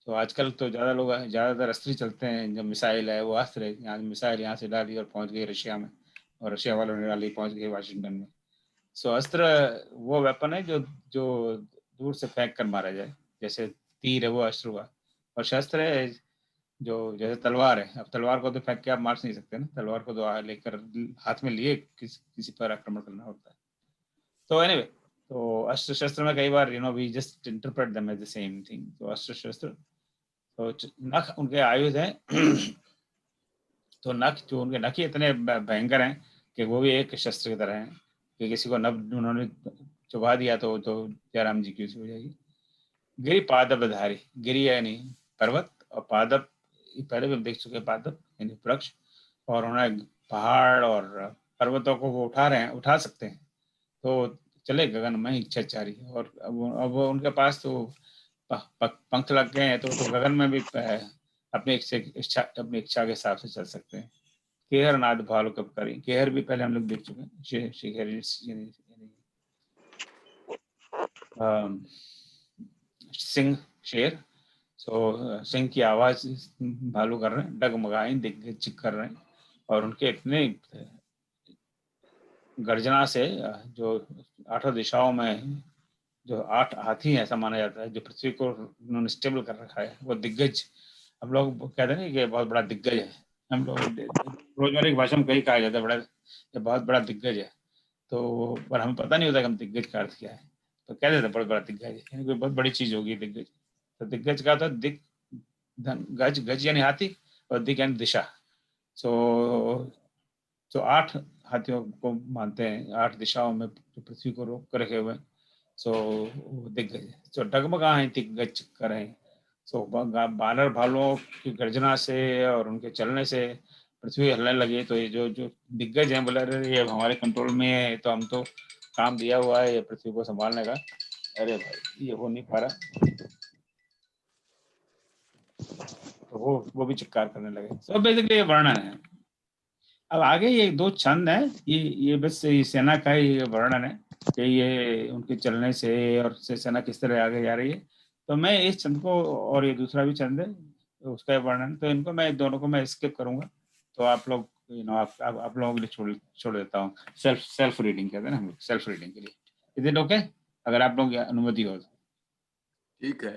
A: तो आजकल तो ज्यादातर अस्त्र चलते हैं, जब मिसाइल है वो अस्त्र है। यहाँ मिसाइल यहाँ से डाली और पहुंच गई रशिया में, और रशिया वालों ने डाली पहुंच गई वाशिंगटन में। सो अस्त्र वो वेपन है जो दूर से फेंक कर मारा जाए, जैसे तीर है वो अश्रु का, और शस्त्र है जो जैसे तलवार है। अब तलवार को तो फेंक के आप मार नहीं सकते ना, तलवार को तो लेकर हाथ में लिए किसी पर आक्रमण करना होता है। तो एनीवे, तो अस्त्र शस्त्र में कई बार we just interpret them as the same thing. तो अस्त्र शस्त्र, तो नख उनके आयुध हैं। तो नख, जो उनके नख ही इतने भयंकर हैं कि वो भी एक शस्त्र की तरह हैं कि किसी को नभ उन्होंने चुभा दिया तो जयराम जी की हो जाएगी। गिरि पादपधारी, गिरि यानी पर्वत, और पादप पहले भी हम देख चुके हैं, पादप यानी वृक्ष, और उन्हें पहाड़ और पर्वतों को वो उठा सकते हैं, तो चले गगन में इच्छाचारी। और अब उनके पास तो पंख लग गए हैं, तो गगन में भी अपनी इच्छा के हिसाब से चल सकते हैं। केहर नाद भालू कब करी, केहर भी पहले हम लोग देख चुके हैं। सिंह शेर, सो सिंह की आवाज भालू कर रहे हैं, डगमगाएं दिग्गज कर रहे हैं, और उनके इतने गर्जना से जो 8 दिशाओं में जो 8 हाथी हैं ऐसा माना जाता है, जो पृथ्वी को उन्होंने स्टेबल कर रखा है, वो दिग्गज। हम लोग कहते हैं कि बहुत बड़ा दिग्गज है, हम लोग रोजमर्रा की भाषा में कहीं कहा जाता है बड़ा, ये बहुत बड़ा दिग्गज है। तो पर हमें पता नहीं होता कि हम दिग्गज का अर्थ क्या है, तो कह देते बहुत बड़ा दिग्गज है, यानी कोई बहुत बड़ी चीज होगी दिग्गज। तो दिग्गज का होता है दिग, गज, गज यानी हाथी, और दिग यानी दिशा। तो 8 हाथियों को मानते हैं, 8 दिशाओं में जो पृथ्वी को रोक कर रखे हुए। सो दिग्गज, सो डगमगाएं दिग्गज करें। सो बानर भालुओं की गर्जना से और उनके चलने से पृथ्वी हिलने लगी। तो ये जो दिग्गज हैं बोले, अरे ये हमारे कंट्रोल में है, तो हम तो काम दिया हुआ है ये पृथ्वी को संभालने का, अरे भाई ये हो नहीं पा रहा। तो वो भी चित्कार करने लगे। सो बेसिकली ये वर्णन है। अब आगे ये 2 छंद है, ये बस सेना का ही वर्णन है कि ये उनके चलने से और सेना किस तरह आगे जा रही है। तो मैं इस छंद को, और ये दूसरा भी छंद है उसका वर्णन, तो इनको मैं दोनों को मैं स्किप करूंगा। तो आप लोग आप लोगों के लिए छोड़ देता हूँ। सेल्फ रीडिंग कहते हैं ना हम लोग, सेल्फ रीडिंग के लिए। Is it okay? अगर आप लोग अनुमति हो।
C: ठीक है।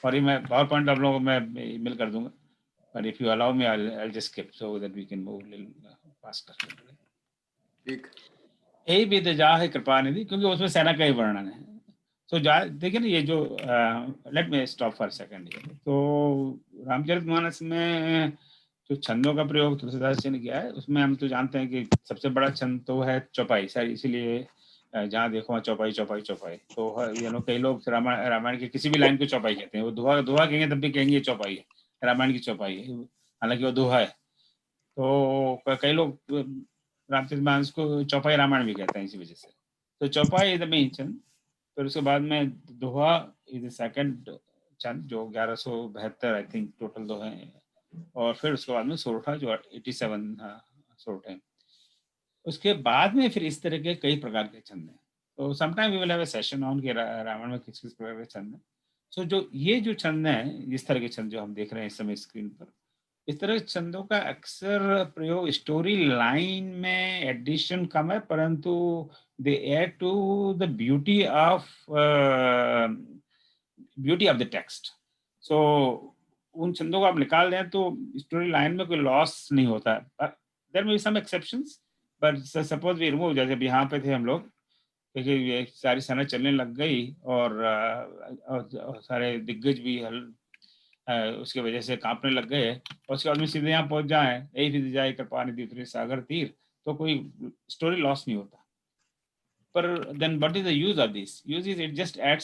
A: और ये मैं पावर पॉइंट आप लोगों को मैं ईमेल कर दूंगा, but if you allow me, I'll just skip so that we can move a little faster.
C: ठीक।
A: यही भी जा है कृपा निधि, क्योंकि उसमें सेना का ही वर्णन है। तो देखिए ना, ये जो let me stop for second. तो रामचरितमानस में जो छंदों का प्रयोग तुलसीदास जी ने किया है, उसमें हम तो जानते हैं कि सबसे बड़ा छंद तो है चौपाई। सर इसीलिए जहाँ देखो चौपाई चौपाई चौपाई। तो कई लोग रामायण की किसी भी लाइन को चौपाई कहते हैं। वो दोहा कहेंगे तब भी कहेंगे चौपाई है, रामायण की चौपाई है, हालांकि वो दोहा है। तो कई लोग रामचरितमानस को चौपाई रामायण भी कहते हैं इसी वजह से। तो चौपाई इज द मेन छंद। फिर उसके बाद में दोहा इज द सेकंड छंद, जो 1172 आई थिंक टोटल दोहे हैं। और फिर उसके बाद में सोरठा जो 87 सोरठ है। उसके बाद में फिर इस तरह के कई प्रकार के छंद हैं। तो sometime we will have a session on के रामायण में किस प्रकार के छंद हैं। सो ये जो छंद हैं, इस तरह के छंद जो हम देख रहे हैं इस समय स्क्रीन पर, इस तरह के छंदों का अक्सर प्रयोग स्टोरी लाइन में एडिशन कम है, परंतु they add to the beauty of the text. So उन छंदों को आप निकाल दें तो स्टोरी लाइन में कोई लॉस नहीं होता है। There may be some exceptions, but suppose we remove, जैसे यहाँ पे थे हम लोग, क्योंकि ये सारी सेना चलने लग गई और सारे दिग्गज भी उसके वजह से कांपने लग गए, और उसके बाद में सीधे यहाँ पहुंच जाए, यही फिर जाए कृपा निधि उतरे सागर तीर, तो कोई स्टोरी लॉस नहीं होता। पर then what is the use of this? Use is it just add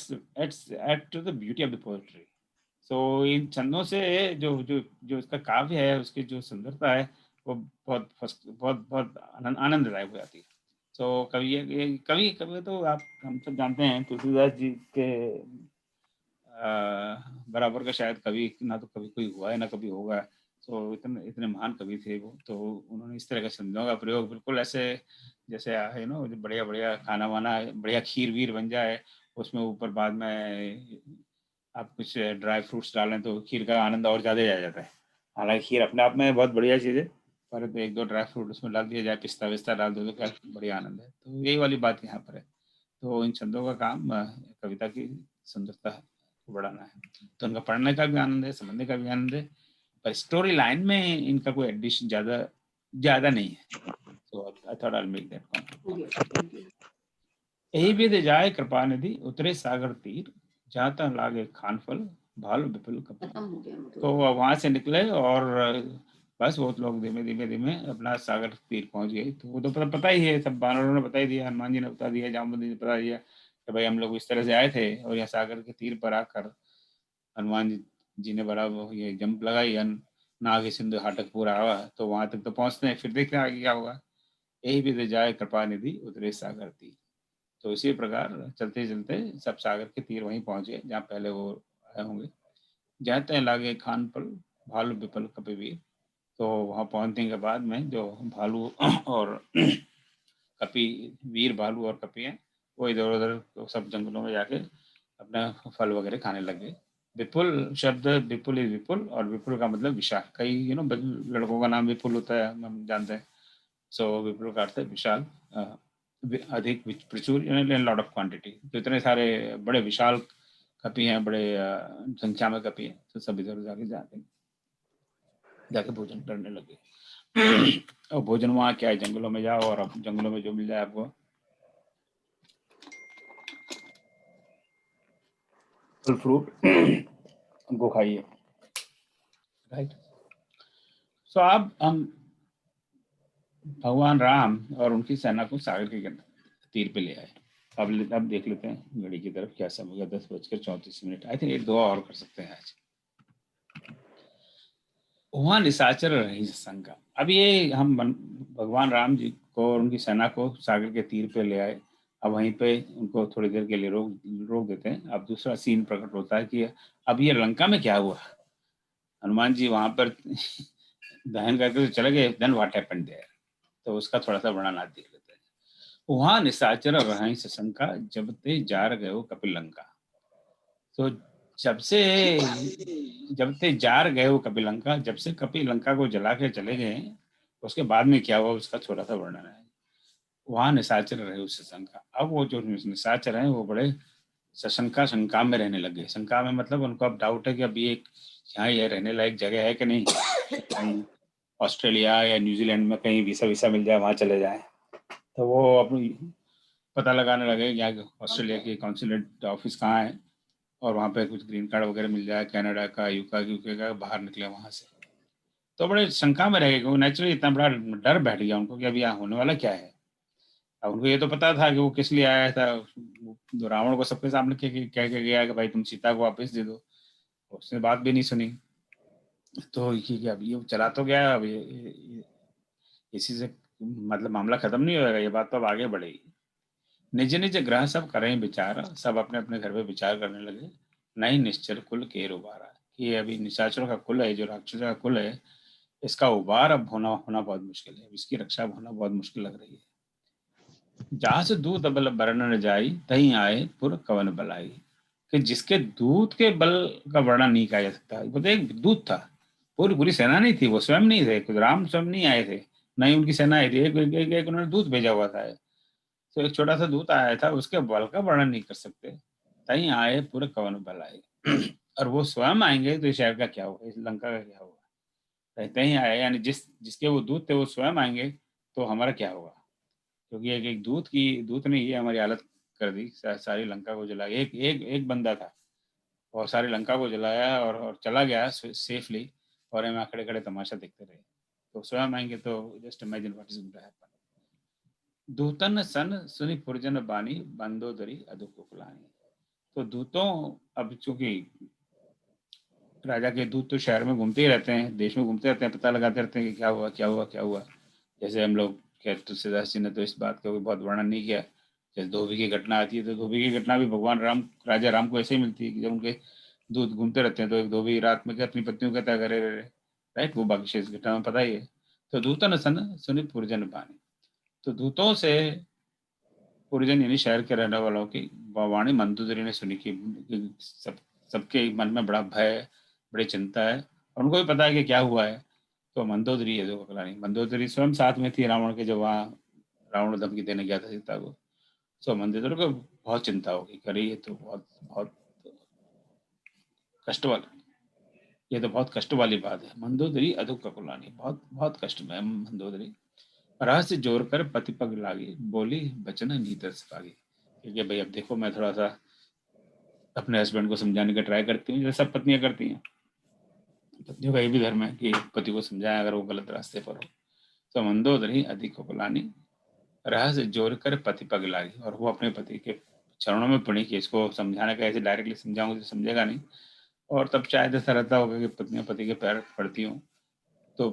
A: to the beauty of the poetry. So इन छंदों से जो जो जो इसका काव्य है, उसकी जो सुंदरता है, वो बहुत बहुत बहुत आनंददायक हो जाती है। तो कवि तो आप हम सब जानते हैं, तुलसीदास जी के बराबर का शायद कवि ना तो कभी कोई हुआ है ना कभी होगा। तो इतने महान कवि थे वो। तो उन्होंने इस तरह के छंदों का प्रयोग बिल्कुल ऐसे जैसे बढ़िया बढ़िया खाना वाना, बढ़िया खीर वीर बन जाए, उसमें ऊपर बाद में आप कुछ ड्राई फ्रूट्स डालें तो खीर का आनंद और ज़्यादा आ जाता है। हालांकि खीर अपने आप में बहुत बढ़िया चीज़ है, पर 1-2 ड्राई फ्रूट उसमें डाल दिया जाए, पिस्ता विस्ता डाल दो तो क्या बढ़िया आनंद है। तो यही वाली बात यहाँ पर है। तो इन छंदों का काम कविता की सुंदरता को बढ़ाना है। तो उनका पढ़ने का भी आनंद है, समझने का भी आनंद है, पर स्टोरी लाइन में इनका कोई एडिशन ज्यादा नहीं है। So I thought I'll make that comment. यही विध जाए कृपा निधि उतरे सागर तीर जहाँ तक लागे खान फल भालू विपुल कपीर। तो वहां से निकले और बस वो लोग धीमे धीमे अपना सागर तीर पहुंच गए। तो वो तो पता ही है, सब बानरों ने बता ही दिया, हनुमान जी ने बता दिया, जामवंत ने बता दिया कि भाई हम लोग इस तरह से आए थे और यहाँ सागर के तीर पर आकर हनुमान जी ने बड़ा ये जंप लगाई, नाग सिंधु हाटक पूरा आवा। तो वहां तक तो पहुंचते हैं, फिर देखते हैं आगे क्या होगा। यही विध जाए कृपा निधि उतरे सागर तीर। तो इसी प्रकार चलते चलते सब सागर के तीर वहीं पहुंचे जहाँ पहले वो आए होंगे। जाते लागे खान पल भालू विपल कपिवीर। तो वहाँ पहुंचने के बाद में जो भालू और कपि वीर भालू और कपि हैं वो इधर उधर सब जंगलों में जाके अपना फल वगैरह खाने लगे। विपुल शब्द विपुल इज विपुल, और विपुल का मतलब विशाल। कई लड़कों का नाम विपुल होता है, हम जानते हैं। सो विपुल का अर्थ है विशाल, अधिक, प्रचुर, लॉट ऑफ क्वांटिटी। तो इतने सारे बड़े विशाल कपि हैं, बड़े संख्या में कपि हैं, तो सब इधर जाके भोजन करने लगे। और भोजन वहाँ क्या है, जंगलों में जाओ और जंगलों में जो मिल जाए आपको फल फ्रूट उनको खाइए, राइट। सो अब हम भगवान राम और उनकी सेना को सागर के तीर पे ले आए। अब देख लेते हैं घड़ी की तरफ, क्या समय होगा, 10:34। आई थिंक 1-2 और कर सकते हैं आज। वहाँ निशाचर रही शंका। अब ये हम भगवान राम जी को और उनकी सेना को सागर के तीर पे ले आए। अब वहीं पे उनको थोड़ी देर के लिए रोक देते हैं। अब दूसरा सीन प्रकट होता है कि अब ये लंका में क्या हुआ। हनुमान जी वहां पर दहन करके तो चले गए, देन व्हाट हैपेंड देयर। तो उसका थोड़ा सा वर्णन आज देख लेते हैं। वहां निशाचर रही शंका जब ते जार गए कपिल लंका। तो जब ते जार गए वो कपिल लंका, जब से कपिल लंका को जला के चले गए उसके बाद में क्या हुआ उसका थोड़ा सा वर्णन है। वहां निशाचर रहे उस शंका। अब वो जो निशाचर हैं वो बड़े शंका में रहने लगे। शंका में मतलब उनको अब डाउट है कि अब ये यहाँ ये रहने लायक जगह है कि नहीं, कहीं ऑस्ट्रेलिया या न्यूजीलैंड में कहीं वीसा मिल जाए वहां चले जाए। तो वो अपनी पता लगाने लगे यहाँ ऑस्ट्रेलिया की कॉन्सुलेट ऑफिस कहाँ है और वहाँ पे कुछ ग्रीन कार्ड वगैरह मिल जाए, कनाडा का, यूके का, बाहर निकले वहाँ से। तो बड़े शंका में रह गए। नेचुरली इतना बड़ा डर बैठ गया उनको कि अभी यहाँ होने वाला क्या है। अब उनको ये तो पता था कि वो किस लिए आया था। तो रावण को सबके सामने कह के गया कि भाई तुम सीता को वापस दे दो, उसने बात भी नहीं सुनी। तो अब ये चला तो गया, अब इसी से मतलब मामला खत्म नहीं होगा, ये बात तो अब आगे बढ़ेगी। निज निज ग्रह सब करें विचार, सब अपने अपने घर पे विचार करने लगे। नहीं निश्चल कुल के उबारा, कि अभी निशाचरों का कुल है, जो राक्षसों का कुल है, इसका उबार अब होना बहुत मुश्किल है, इसकी रक्षा होना बहुत मुश्किल लग रही है। जहां से दूत बल वर्णन जाई तहीं आए पुर कवन बलाई, कि जिसके दूत के बल का वर्णन नहीं किया जा सकता। वो तो एक दूत था, पूरी सेना नहीं थी, वो स्वयं नहीं थे, राम स्वयं नहीं आए थे, न ही उनकी सेना आई थी। एक उन्होंने दूत भेजा हुआ था। तो एक छोटा सा दूत आया था, उसके बल का वर्णन नहीं कर सकते। तहीं आए पूरे कवन बल आए। और वो स्वयं आएंगे तो इस शहर का क्या होगा, इस लंका का क्या होगा। तहीं आए यानी जिसके वो दूत थे वो स्वयं आएंगे तो हमारा क्या होगा। क्योंकि एक दूत ने ये हमारी हालत कर दी, सारी लंका को जला। एक बंदा था और सारी लंका को जलाया और चला गया सेफली, और हम खड़े खड़े तमाशा देखते रहे। तो स्वयं आएंगे तो just imagine what is going to happen. दूतन सन सुनि पुरजन बानी बंदोदरी अधुकुलानी। तो दूतों, अब चूंकि राजा के दूत तो शहर में घूमते ही रहते हैं, देश में घूमते रहते हैं, पता लगाते रहते हैं कि क्या हुआ। जैसे हम लोग तुलसीदास जी ने तो इस बात का बहुत वर्णन नहीं किया। जैसे धोबी की घटना आती है तो धोबी की घटना भी भगवान राम, राजा राम को ऐसे ही मिलती है कि जब उनके दूत घूमते रहते हैं तो एक धोबी रात में अपनी पत्नियों कहता है अरे राइट, वो बाकी शेष घटना में पता ही है। तो दूतन सन सुनि पुरजन बानी, तो दूतों से पुरजन यानी शहर के रहने वालों की वाणी मंदोदरी ने सुनी कि सबके मन में बड़ा भय, बड़ी चिंता है, और उनको भी पता है कि क्या हुआ है। तो मंदोदरी है जो मंदोदरी स्वयं साथ में थी रावण के, जब वहाँ रावण धमकी देने गया था सीता को। सो मंदोदरी को बहुत चिंता होगी, करे ये तो बहुत बहुत कष्ट वाला, ये तो बहुत कष्ट वाली बात है। मंदोदरी अदुक कुलानी, बहुत बहुत कष्ट में मंदोदरी। रहस्य जोड़कर पति पग लागी, बोली बचन नीतस पागी। क्योंकि भाई अब देखो मैं थोड़ा सा अपने हस्बैंड को समझाने का ट्राई करती हूँ, जैसे सब पत्नियां करती हैं। पत्नियों का ये भी धर्म है कि पति को समझाएं अगर वो गलत रास्ते पर हो। तो मंदोदरी अधिक कुलानी, रहस्य जोड़ कर पति पग लागी, और वो अपने पति के चरणों में पड़ी कि इसको समझाने का, ऐसे डायरेक्टली समझाऊंगी तो समझेगा नहीं। और तब शायद ऐसा रहता होगा कि पत्नियां पति के पैर पड़ती हूँ, तो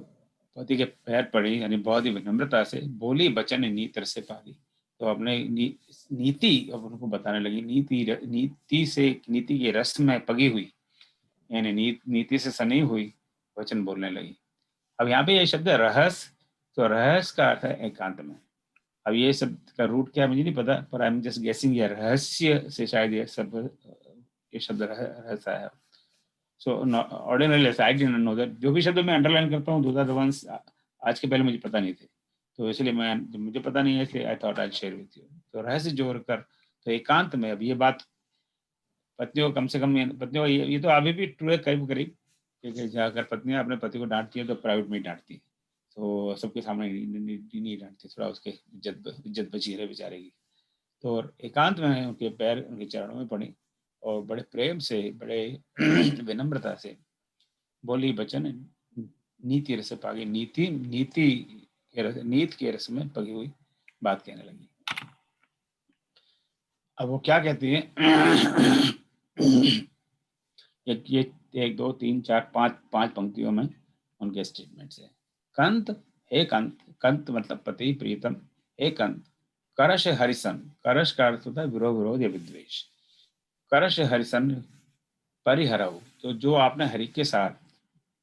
A: पति के पैर पड़ी, यानी बहुत ही विनम्रता से बोली बचन नीतर से पाली। तो अपने नीति अब उनको बताने लगी, नीति के रस में पगी हुई, यानी नीति से सनी हुई वचन बोलने लगी। अब यहाँ पे ये शब्द रहस्य, तो रहस्य का अर्थ है एकांत में। अब ये शब्द का रूट क्या है मुझे नहीं पता, पर आई एम जस्ट गेसिंग, ये रहस्य से शायद ये सब ये शब्द रहस्य है। So ordinarily I didn't know that. जो भी शब्द मैं अंडरलाइन करता हूँ दोज आर द वंस आज के पहले मुझे पता नहीं थे, तो इसलिए मुझे पता नहीं है, इसलिए I thought I share with you. तो रहस्य जोड़ कर, तो एकांत में। अब ये बात पत्नियों कम से कम, पत्नियों ये तो अभी भी ट्रू है करीब करीब, क्योंकि अगर पत्नियां अपने पति को डांटती है तो प्राइवेट में ही डांटती है, तो सबके सामने नहीं डांटती, थोड़ा उसके इज्जत बची रहे बेचारे की। तो एकांत में उनके पैर उनके चरणों में पड़ी और बड़े प्रेम से, बड़े विनम्रता से बोली बचन नीति रस पागी, नीत के रस में पगी हुई बात कहने लगी। अब वो क्या कहती है ये 1 2 3 4 5 पंक्तियों में उनके स्टेटमेंट्स है। कंत, हे कंत, कंत मतलब पति प्रीतम, हे कंत करश हरिसन, करश का अर्थ होता है विरोध या विद्वेष। करश हरिसन परिहरव, तो जो आपने हरि के साथ,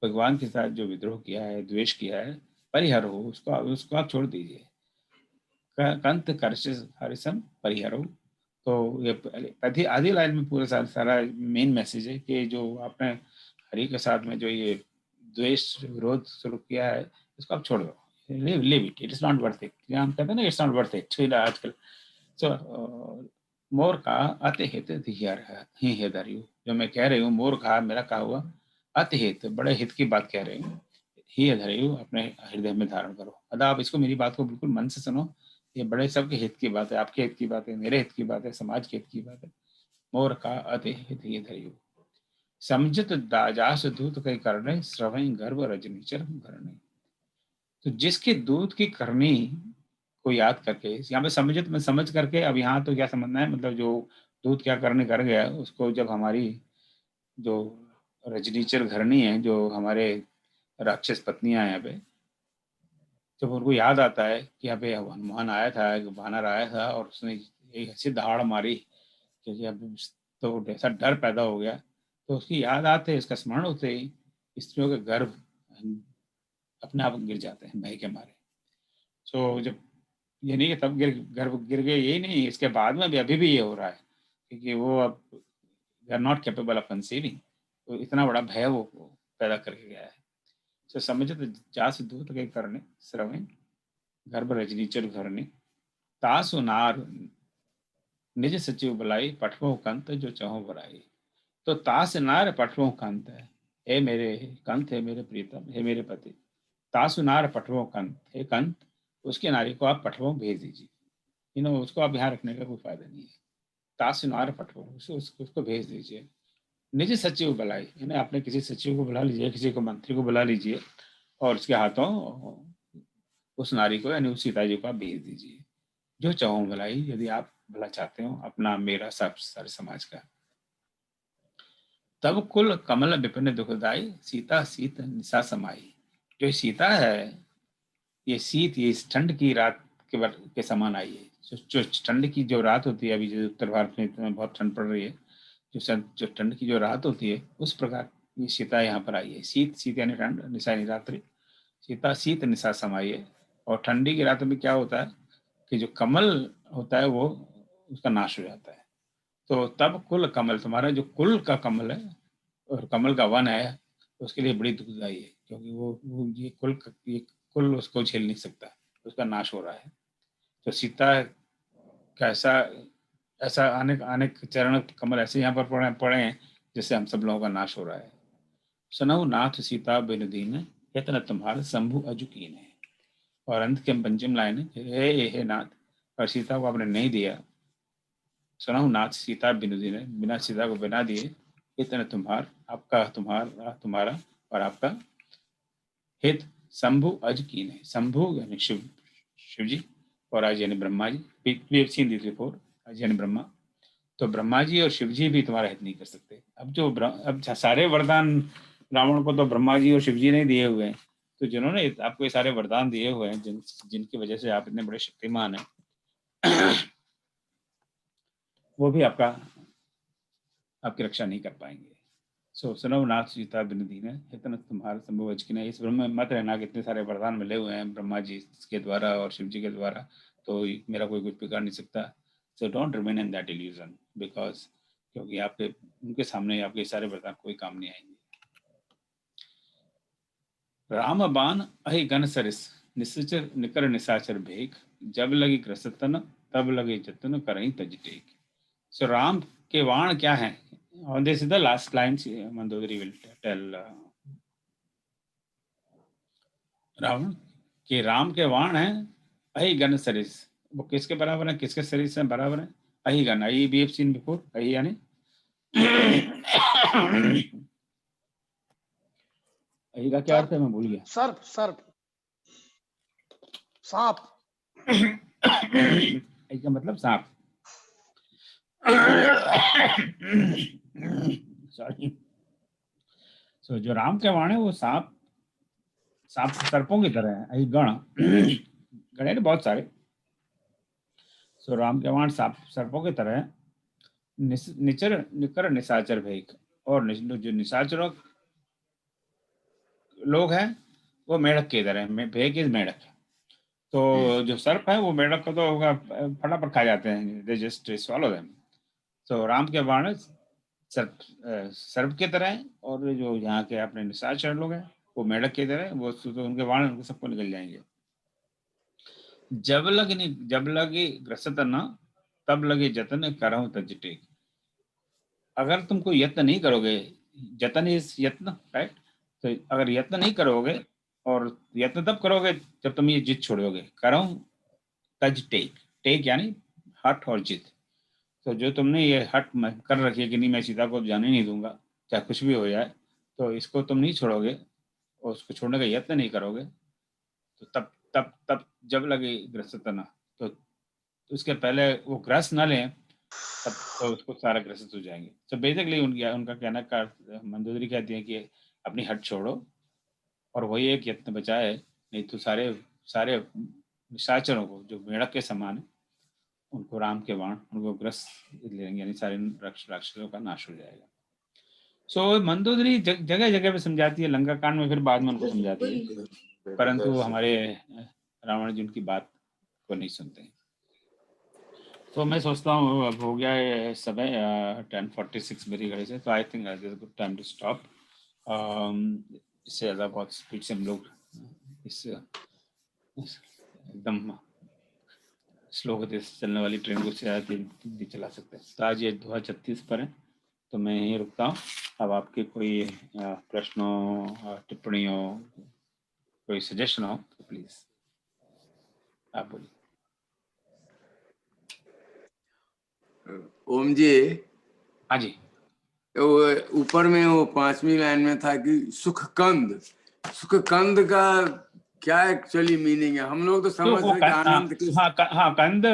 A: भगवान के साथ जो विद्रोह किया है, द्वेष किया है, परिहर हो उसको आप छोड़ दीजिए। कंत करश हरिसन परिहरव, तो ये आधी लाइन में पूरा सारा मेन मैसेज है कि जो आपने हरि के साथ में जो ये द्वेष विरोध शुरू किया है, इसको आप छोड़ दो, live it is not worth it. हम कहते हैं ना इट्स नॉट वर्थ इट आजकल। सो मोर का अतिहित ही धरियो, जो मैं कह रही हूँ मोर का मेरा कहा हुआ अतिहित, बड़े हित की बात कह रही हूँ, ही धरियो अपने हृदय में धारण करो। अदा आप इसको, मेरी बात को बिल्कुल मन से सुनो, ये बड़े सबके हित की बात है, आपके हित की बात है, मेरे हित की बात है, समाज के हित की बात है। मोर का अति हित ही धरियो, समझत दाजास दूत कई करने, श्रवई गर्भ रजनीचर करने। तो जिसके दूत की करनी को याद करके, यहाँ पे समझत में समझ करके, अब यहाँ तो क्या समझना है, मतलब जो दूत क्या करने कर गया उसको, जब हमारी जो रजनीचर घरनी है, जो हमारे राक्षस पत्नियां हैं यहाँ पे, जब उनको याद आता है कि यहाँ पे हनुमान आया था, एक बानर आया था और उसने एक ऐसी दहाड़ मारी, क्योंकि अब तो ऐसा डर पैदा हो गया, तो उसकी याद आते, इसका स्मरण होते ही स्त्रियों के गर्भ अपने आप गिर जाते हैं भय के मारे। सो जब ये नहीं कि तब गर्भ गिर गए, यही नहीं, इसके बाद में भी अभी भी ये हो रहा है, क्योंकि वो अब they are not capable of conceiving, तो इतना बड़ा भय वो पैदा करके गया है। सो समझे तो जास दूत के करने, श्रवण गर्भ रजनीचर घरने, तासु नार निज सचिव बुलाई, पठवो कंत जो चहो बुराई। तो तास नार पठवो कंत है, हे मेरे कंत, है मेरे प्रीतम, हे मेरे पति। तासु नार पठवो कंत, हे कंत उसके नारी को आप पठवो भेज दीजिए, उसको आप यहाँ रखने का कोई फायदा नहीं है। तासु नार पठवो, उसको भेज दीजिए। निज सचिव बुलाई, यानी आपने किसी सचिव को बुला लीजिए, किसी को मंत्री को बुला लीजिए और उसके हाथों उस नारी को, यानी उस सीता जी को आप भेज दीजिए। जो चाहो भलाई, यदि आप भला चाहते हो अपना, मेरा, सब सारे समाज का। तब कुल कमल विपिन दुखदाई, सीता सीत निशा समाई। जो सीता है, ये शीत, ये इस ठंड की रात के समान आई है। जो ठंड की जो रात होती है, अभी जो उत्तर भारत में बहुत ठंड पड़ रही है, जो ठंड की जो रात होती है, उस प्रकार ये सीता यहाँ पर आई है। शीत यानी ठंड, निशा यानी रात्रि, सीता शीत निशा समाई है। और ठंडी की रात में क्या होता है कि जो कमल होता है वो उसका नाश हो जाता है। तो तब कुल कमल, तुम्हारा जो कुल का कमल है और कमल का वन है, उसके लिए बड़ी दुखदाई है, क्योंकि वो ये कुल उसको झेल नहीं सकता, उसका नाश हो रहा है। तो सीता कैसा ऐसा अनेक चरण कमल ऐसे यहाँ पर पड़े हैं जिससे हम सब लोगों का नाश हो रहा है। सुनहु नाथ सीता बिनु दीन, यत्न तुम्हार शंभु अजुकीन है। और अंत के पंचम लाइन है, हे नाथ, और सीता को आपने नहीं दिया। सुनहु नाथ सीता बिनु दीन, बिना सीता को बिना दिए, इतना तुम्हारा और आपका हित शंभु अजुकीन है। शंभु यानी शिव जी, और आज यानी Brahma ji. We have seen this before, आज यानी ब्रह्मा। तो ब्रह्मा जी और शिव जी भी तुम्हारा हित नहीं कर सकते। अब सारे वरदान रावण को तो ब्रह्मा जी और शिव जी ने दिए हुए हैं। तो जिन्होंने आपको ये सारे वरदान दिए हुए हैं, जिनकी वजह से आप इतने बड़े शक्तिमान हैं, वो भी आपकी रक्षा नहीं कर पाएंगे। सो सुनो नाथ सीता बिनु दीन, इतना तुम्हारा संभव अचकिन है। इस भ्रम में मत रहना कि इतने सारे वरदान मिले हुए हैं ब्रह्मा जी के द्वारा और शिव जी के द्वारा, तो मेरा कोई कुछ बिगाड़ नहीं सकता। So don't remain in that illusion, because क्योंकि उनके सामने आपके सारे वरदान कोई काम नहीं आएंगे। राम बाण अहि गण सरिस, निश्चर निकर निशाचर भेक, जब लगी ग्रसतन तब लगे जतन करहीं तज टेक। सो राम के बाण क्या है? On this is the last lines Mandodari will tell. Ram के बाण है अहि गण सरिस। वो किसके बराबर है? किसके सरिस से बराबर है? अहि गण, अहि वी हैव सीन बिफोर। अहि यानी अहि का क्या अर्थ है? मैं भूल गया।
D: सर्प, सांप।
A: अहि का मतलब सांप। सॉरी। सो जो राम के बाण है वो सांप सर्पों की तरह है। अहि गण, गण बहुत सारे। सो राम के बाण सर्पों की तरह है। निकर निशाचर भेक, और जो निशाचर लोग हैं वो मेढक की तरह है। भेक इज मेढक। तो जो सर्प है वो मेढक को तो फटाफट खा जाते हैं, दे जस्ट स्वॉलो देम। तो राम के बाण सर्प की तरह है, और जो यहाँ के अपने निशाचर लोग हैं वो मेढक की तरह है। वो तो उनके बाण उनको सबको निकल जाएंगे। जब लगे ग्रसतन तब लगे जतन करहु तज टेक। अगर तुम कोई यत्न नहीं करोगे, जतन इज यत्न, राइट? तो अगर यत्न नहीं करोगे, और यत्न तब करोगे जब तुम ये जिद छोड़ोगे। करहु तज टेक, टेक यानी हट और जिद। तो जो तुमने ये हट कर रखी है कि नहीं मैं सीता को जाने नहीं दूंगा चाहे कुछ भी हो जाए, तो इसको तुम नहीं छोड़ोगे और उसको छोड़ने का यत्न नहीं करोगे, तो तब जब लगे ग्रसतना, तो उसके पहले वो ग्रस न लें तब तो उसको सारा ग्रसित हो जाएंगे। तो बेसिकली उनका कहना का मंदोदरी कहती है कि अपनी हट छोड़ो और वही एक यत्न बचा है, नहीं तो सारे निशाचरों को जो मेढक के समान है उनको राम के बाण उनको ग्रस्त लेंगे, यानी सारे राक्षसों का नाश हो जाएगा। सो मंदोदरी जगह जगह पे समझाती है, लंका कांड में फिर बाद में उनको समझाती है, परंतु हमारे रावण जी उनकी बात को नहीं सुनते हैं। तो मैं सोचता हूँ अब हो गया है समय 10:46 मेरी घड़ी से, तो I think this is good time to stop. इससे ज़्यादा बहुत स्पीड से हम लोग इस एकदम स्लो गति से चलने वाली ट्रेन को ज़्यादा नहीं चला सकते। तो आज ये 2:36 पर है, तो मैं यहीं रुकता हूँ। अब आपके कोई प्रश्नों, टिप्पणियों, कोई सजेशन हो तो प्लीज आप बोलिए।
C: ओम जी।
A: हाँ जी।
C: वो ऊपर में वो 5वीं लाइन में था कि सुख कंद का क्या एक्चुअली मीनिंग है? हम लोग तो समझ रहे हैं आनंद की।
A: हाँ कंद,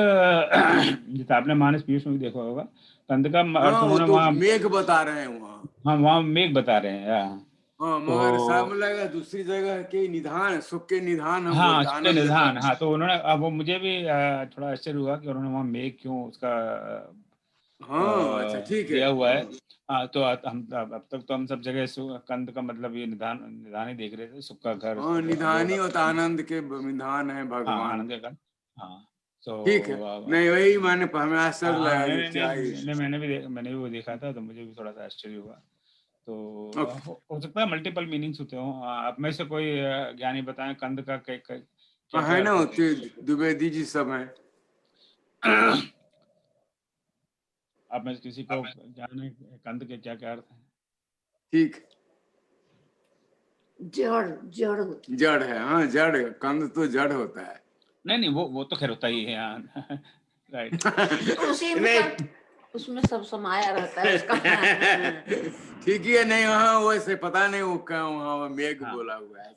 A: जैसे आपने मानस पीयूष में देखा होगा, कंद का अर्थ उन्होंने वहाँ
C: मेघ बता रहे हैं वहाँ।
A: हाँ वहाँ मेघ बता रहे हैं।
C: हाँ मगर सब लगा दूसरी जगह के निधान, सुख के निधान हम
A: हाँ सुख के निधान। हाँ तो उन्होंने, अब वो मुझे भी थोड़ा आश्चर्य हुआ कि उन्होंने वहाँ मेघ क्यों उसका
C: अच्छा ठीक है
A: दिया हुआ है। हाँ तो हम अब तक तो हम सब जगह कंद का मतलब ये निधान ही देख रहे थे, सुख का घर।
C: हाँ निधानी और आनंद के निधान है भगवान।
A: हाँ आनंद का। हाँ तो
C: ठीक है। नहीं वही मैंने हमें आश्चर्य लगा।
A: मैंने भी वो देखा था, तो मुझे भी थोड़ा सा आश्चर्य हुआ। तो हो सकता है मल्टीपल मीनिंग्स होते हो। आप में से कोई ज्ञानी बताएं कंद का क्या
C: है ना, होते द्विवेदी जी सब हैं।
A: आप में से किसी को जाने कंद के क्या क्या अर्थ है?
C: ठीक,
B: जड़
C: जड़ है। हाँ, जड़, कंद तो जड़ होता है।
A: नहीं वो तो खैर होता ही है हाँ राइट।
B: उसी में उसमें सब समाया रहता है उसका।
C: ठीक ही है। नहीं वहाँ वैसे पता नहीं वो क्या वहाँ मेघ बोला हुआ है।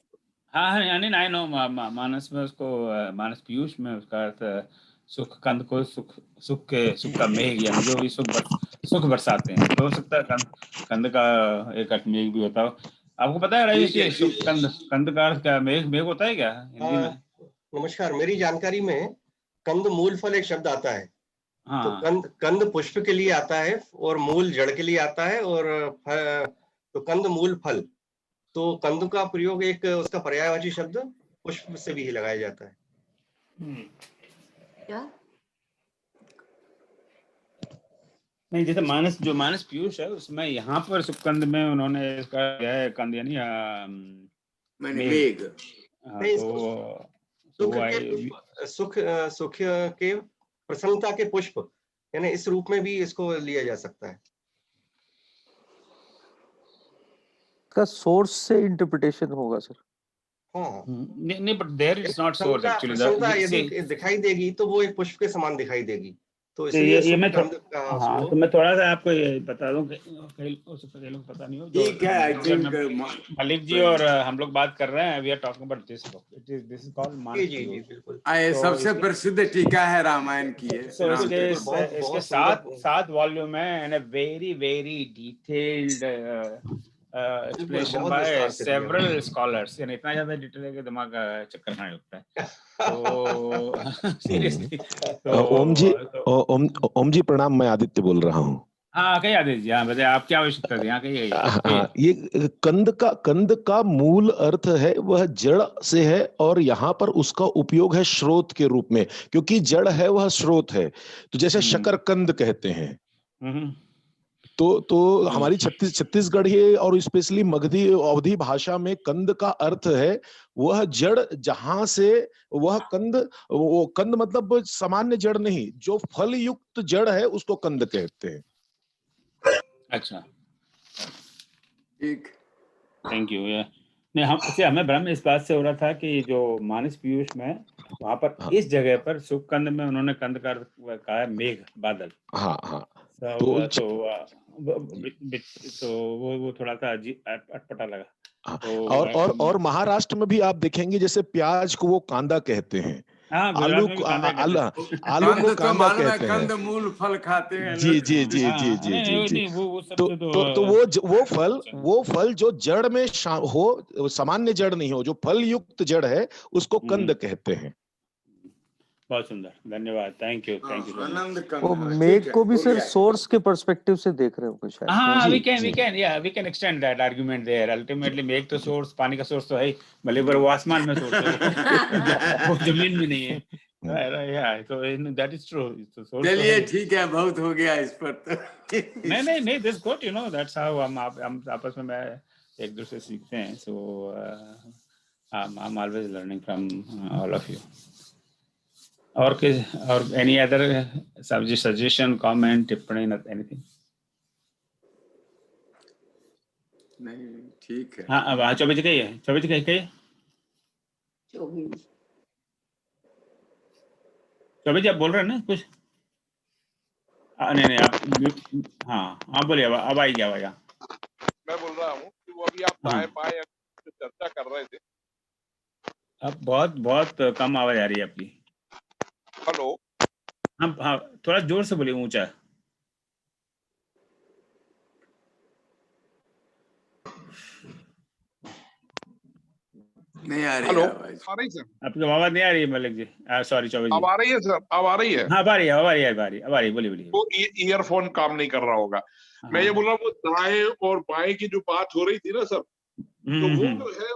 A: हाँ यानी आई नो मानस में उसको मानस पीयूष में उसका अर्थ सुख कंद को सुख का मेघ यानी जो भी सुख बरसाते हैं, तो हो सकता है कंद का एक अर्थ मेघ भी होता हो। आपको पता है राजेश ये सुख कंद का अर्थ क्या मेघ होता है क्या हिंदी में?
H: नमस्कार, मेरी जानकारी में कंद मूल फल एक शब्द आता है।
A: हाँ।
H: तो कंद पुष्प के लिए आता है और मूल जड़ के लिए आता है, और तो कंद मूल फल, तो कंद का प्रयोग एक उसका पर्यायवाची शब्द पुष्प से भी लगाया जाता है।
B: क्या
A: नहीं, जैसे मानस पीयूष है उसमें यहाँ पर सुकंद में उन्होंने इसका है कंद यानी
C: मेघ।
H: सुख के प्रसन्नता के पुष्प, यानी इस रूप में भी इसको लिया जा सकता है।
E: का सोर्स से इंटरप्रिटेशन होगा सर।
H: हाँ
A: नहीं but there is not source actually.
H: प्रसन्नता यदि दिखाई देगी तो वो एक पुष्प के समान दिखाई देगी, तो इसलिए
A: ये मैं तो मैं थोड़ा सा आपको ये बता दूं कि कई लोग पता नहीं हो।
C: ठीक है, आई थिंक
A: मलिक जी और हम लोग बात कर रहे हैं, we are talking about this book, this is called Manas.
H: जी बिल्कुल।
C: सबसे प्रसिद्ध टीका है रामायण की है।
A: इसके 7 वॉल्यूम है and a very very detailed explanation by several scholars। यानी इतना ज्यादा डिटेल है कि दिमाग चक्कर खाने लगता है। तो सीरियसली
I: ओम जी प्रणाम, मैं आदित्य बोल रहा हूँ।
A: हाँ कही आदित्य जी, हाँ बताइए आप क्या आवश्यकता थी? यहाँ कही
I: हाँ, ये कंद का मूल अर्थ है वह जड़ से है, और यहाँ पर उसका उपयोग है स्रोत के रूप में, क्योंकि जड़ है वह स्रोत है। तो जैसे शकरकंद कहते हैं, तो हमारी छत्तीसगढ़ी और स्पेशली मगधी अवधी भाषा में कंद का अर्थ है वह जड़, जहां से वह वो कंद मतलब सामान्य जड़ नहीं, जो फल युक्त जड़ है उसको कंद कहते हैं।
A: अच्छा
C: ठीक,
A: थैंक यू। नहीं हमें भ्रम इस बात से हो रहा था कि जो मानस पीयूष में वहां पर इस जगह पर सुख कंद में उन्होंने कंद का कहा है मेघ बादल।
I: हाँ
A: तो वो थोड़ा सा अटपटा लगा।
I: और महाराष्ट्र में भी आप देखेंगे जैसे प्याज को वो कांदा कहते हैं, आलू को कांदा कहते हैं,
C: कंद मूल फल खाते हैं।
I: जी। तो वो फल जो जड़ में हो, सामान्य जड़ नहीं हो, जो फल युक्त जड़ है उसको कंद कहते हैं।
A: बहुत सुंदर, धन्यवाद, थैंक यू।
E: वो मेघ को भी सर सोर्स के पर्सपेक्टिव से देख रहे हो कुछ?
A: हाँ, we can extend that argument there. Ultimately मेघ तो सोर्स, पानी का सोर्स तो है ही, भले पर वो आसमान में सोर्स है, वो जमीन में नहीं है। So that is true.
C: चलिए ठीक है, बहुत हो गया इस पर तो।
A: नहीं, this good, that's how हम आपस में एक दूसरे से सीखते हैं। So I'm always learning from all of you. और any other suggestion, comment, टिप्पणी, anything?
C: नहीं, ठीक है।
A: हाँ, 24 कही है, 24 कही है। 24 आप बोल रहे हैं ना कुछ? नहीं आप हाँ बोलिए, अब आई क्या आवाज?
J: मैं बोल रहा हूँ कि वो अभी आप दाएं बाएं चर्चा कर रहे थे।
A: अब बहुत कम आवाज आ रही है आपकी।
J: हेलो।
A: हाँ, थोड़ा जोर से बोलिए, ऊंचा।
C: नहीं आ रही।
J: हेलो, आ रही सर?
A: आपकी आवाज नहीं आ रही है मलिक जी, सॉरी 24 जी।
J: अब आ रही है सर? अब आ रही है?
A: हाँ, अब आ रही है, बोलिए।
J: वो ईयरफोन काम नहीं कर रहा होगा। मैं ये बोल रहा हूँ, वो दाएं और बाएं की जो बात हो रही थी ना सर, तो वो जो है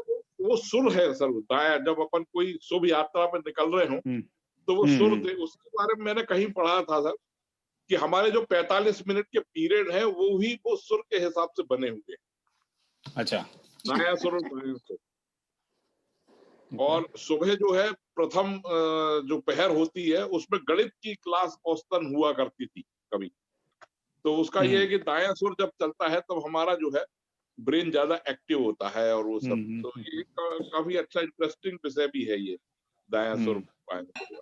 J: वो सुर है सर। दाएं जब अपन कोई शुभ यात्रा में निकल रहे हो तो वो सुर थे। उसके बारे में मैंने कहीं पढ़ा था सर कि हमारे जो 45 मिनट के पीरियड है वो ही वो सुर के हिसाब से बने हुए।
A: अच्छा,
J: दाया सुर और बायां सुर। और सुबह जो है प्रथम जो पहर होती है उसमें गणित की क्लास औसतन हुआ करती थी कभी। तो उसका ये है कि दायां सुर जब चलता है तब हमारा जो है ब्रेन ज्यादा एक्टिव होता है और वो सब। तो ये काफी अच्छा इंटरेस्टिंग विषय भी है ये दायां सुर बायां सुर।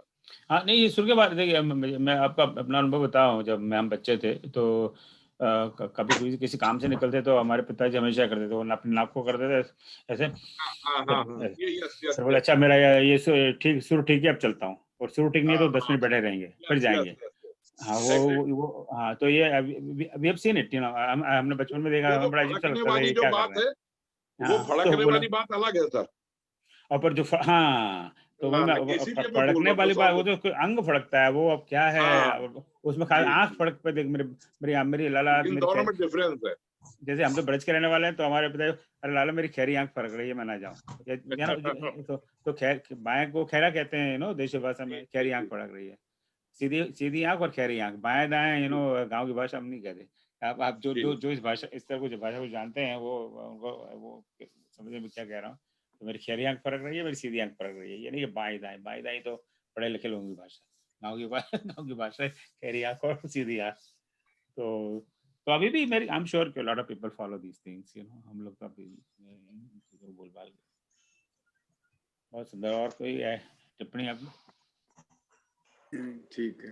A: हाँ नहीं, ये सुर के बारे देखिए, मैं आपका अपना अनुभव बताऊं, जब मैं हम बच्चे थे तो कभी किसी काम से निकलते तो हमारे पिताजी हमेशा करते थे, वो अपने नाक को करते थे ऐसे। सर बोले अच्छा मेरा ये ठीक सुर ठीक है, अब चलता हूँ, और सुर ठीक नहीं है तो 10 मिनट बैठे रहेंगे, फिर जाएंगे। हाँ वो हाँ, तो ये अभी अब सीन इट, यू नो, हमने बचपन में देखा, हमें बड़ा अजीब सा लगता था ये क्या कर रहे हैं।
J: वो फड़कने वाली बात अलग है सर।
A: और पर जो हाँ, तो फड़कने वाली बात, वो तो अंग फड़कता है, वो अब क्या है उसमें खाली आंख फड़क पे देख, मेरी लाला,
J: दोनों में डिफरेंस है।
A: जैसे हम तो ब्रज के रहने वाले हैं, तो हमारे पिता, अरे लाला मेरी खैरी आंख फड़क रही है, मैं ना जाऊं। तो खैर बाएं को खैरा कहते हैं, देशी भाषा में खैरी आंख फड़क रही है, सीधी आंख और खैरी आंख, बाएं दाएं, गांव की भाषा हम नहीं कहते। आप जो इस भाषा, इस तरह को भाषा को जानते हैं, वो समझे मैं क्या कह रहा हूँ। तो मेरी खैरी आंख फड़क रही है, मेरी सीधी आंख फड़क रही है, यानी कि बाएं दाएं तो पढ़े लिखे लोगों की भाषा, गाँव की भाषा खैरी आंख और सीधी आंख। तो अभी भी मेरी, आई एम श्योर कि lot of people follow these things, हम लोग तो अभी बोल बाल। बहुत सुंदर। और कोई टिप्पणी आपकी?
C: ठीक है,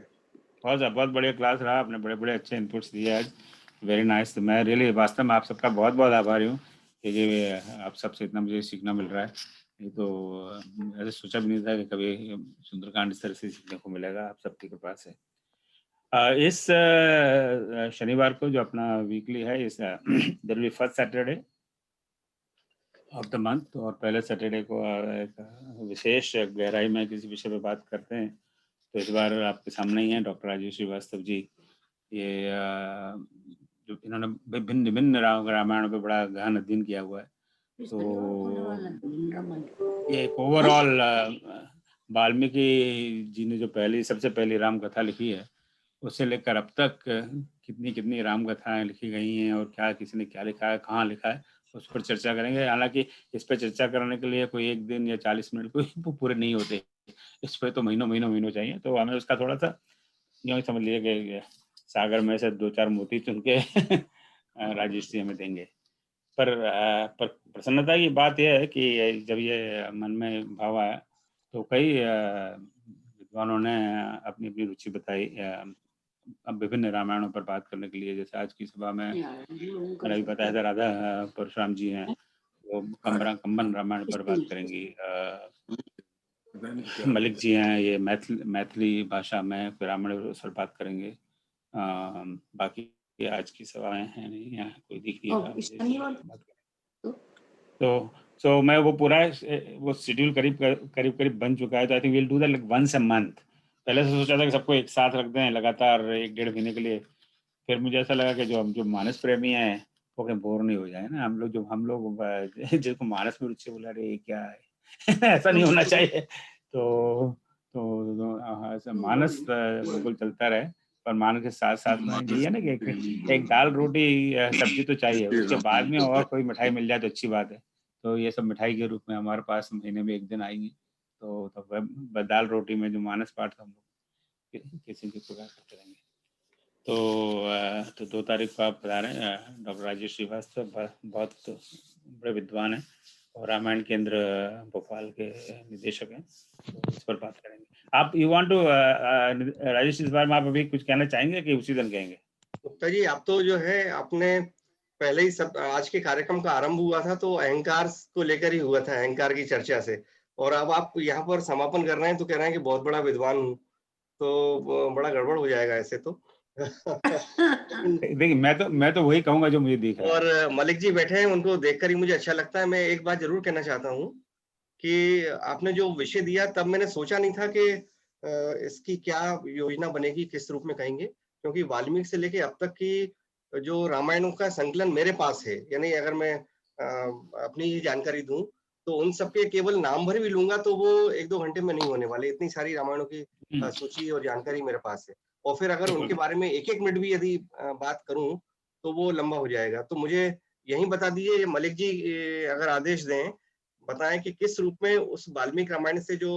A: बहुत बढ़िया क्लास रहा, आपने बड़े अच्छे इनपुट्स दिए आज, वेरी नाइस। तो मैं रियली वास्तव में आप सबका बहुत आभारी हूँ कि आप सबसे इतना मुझे सीखना मिल रहा है। ये तो ऐसे सोचा भी नहीं था कि कभी सुंदरकांड इस तरह से सीखने को मिलेगा आप सबकी कृपा से। इस शनिवार को जो अपना वीकली है, इस there will be first Saturday of the month, और पहले सैटरडे को एक विशेष गहराई में किसी विषय पे बात करते हैं। तो इस बार आपके सामने ही हैं डॉक्टर राजेश श्रीवास्तव जी। ये जो इन्होंने विभिन्न रामायणों पे बड़ा गहन अध्ययन किया हुआ है। तो ये ओवरऑल वाल्मीकि जी ने जो सबसे पहली राम कथा लिखी है, उससे लेकर अब तक कितनी राम कथाएं लिखी गई हैं, और क्या किसी ने क्या लिखा है, कहाँ लिखा है, उस पर चर्चा करेंगे। हालांकि इस पर चर्चा करने के लिए कोई एक दिन या 40 मिनट कोई पूरे नहीं होते, इस पर तो महीनों चाहिए। तो हमें उसका थोड़ा सा यूँ समझ लिए कि सागर में से 2-4 मोती चुन के राजेश जी हमें देंगे। पर प्रसन्नता की बात यह है कि जब ये मन में भाव आया तो कई विद्वानों ने अपनी रुचि बताई अब विभिन्न रामायणों पर बात करने के लिए। जैसे आज की सभा में मैंने भी बताया था, राधा परशुराम जी हैं, वो कंबन रामायण पर बात करेंगी। मलिक जी हैं, ये मैथिली भाषा में रामायण पर बात करेंगे। बाकी आज की सभाएं हैं नहीं, यहाँ कोई दिख नहीं रहा। तो मैं वो पूरा वो शेड्यूल करीब बन चुका है। तो I think will do that like once a month. पहले से सोचा था कि सबको एक साथ रख दें लगातार 1-1.5 महीने के लिए। फिर मुझे ऐसा लगा कि जो मानस प्रेमी हैं वो कहीं बोर नहीं हो जाए ना। हम लोग जिसको मानस में रुचि, बोला रहे क्या है ऐसा नहीं होना चाहिए। तो मानस बिल्कुल चलता रहे, पर मानस के साथ साथ में ये है ना कि एक दाल रोटी सब्जी तो चाहिए, उसके बाद में और कोई मिठाई मिल जाए तो अच्छी बात है। तो ये सब मिठाई के रूप में हमारे पास महीने में 1 दिन आएंगी। तो दाल रोटी में जो मानस पाठ हम लोग किसी की प्रकार करते रहेंगे। तो 2 तारीख को आप बता रहे हैं, डॉक्टर राजेश श्रीवास्तव बहुत बड़े विद्वान हैं और रामायण केंद्र भोपाल के निदेशक हैं, तो इस पर बात करेंगे। आप यू वांट टू राजेश, इस बार में आप अभी कुछ कहना चाहेंगे कि उसी दिन कहेंगे?
H: गुप्ता जी, आप तो जो है आपने पहले ही सब, आज के कार्यक्रम का आरंभ हुआ था तो अहंकार को लेकर ही हुआ था, अहंकार की चर्चा से, और अब आप यहाँ पर समापन कर रहे हैं तो कह रहे हैं कि बहुत बड़ा विद्वान हूँ, तो बड़ा गड़बड़ हो जाएगा ऐसे तो।
A: देखिए मैं तो वही कहूंगा जो मुझे दिख रहा है।
H: और मलिक जी बैठे हैं, उनको देखकर ही मुझे अच्छा लगता है। मैं एक बात जरूर कहना चाहता हूँ कि आपने जो विषय दिया, तब मैंने सोचा नहीं था कि इसकी क्या योजना बनेगी, किस रूप में कहेंगे, क्योंकि वाल्मीकि से लेके अब तक की जो रामायणों का संकलन मेरे पास है, यानी अगर मैं अपनी ही जानकारी दूं तो उन सबके केवल नाम भर भी लूंगा तो वो 1-2 घंटे में नहीं होने वाले। इतनी सारी रामायणों की सूची और जानकारी मेरे पास है, और फिर अगर उनके बारे में 1-1 मिनट भी यदि बात करूं तो वो लंबा हो जाएगा। तो मुझे यही बता दीजिए मलिक जी, अगर आदेश दें, बताएं कि किस रूप में उस वाल्मीकि रामायण से जो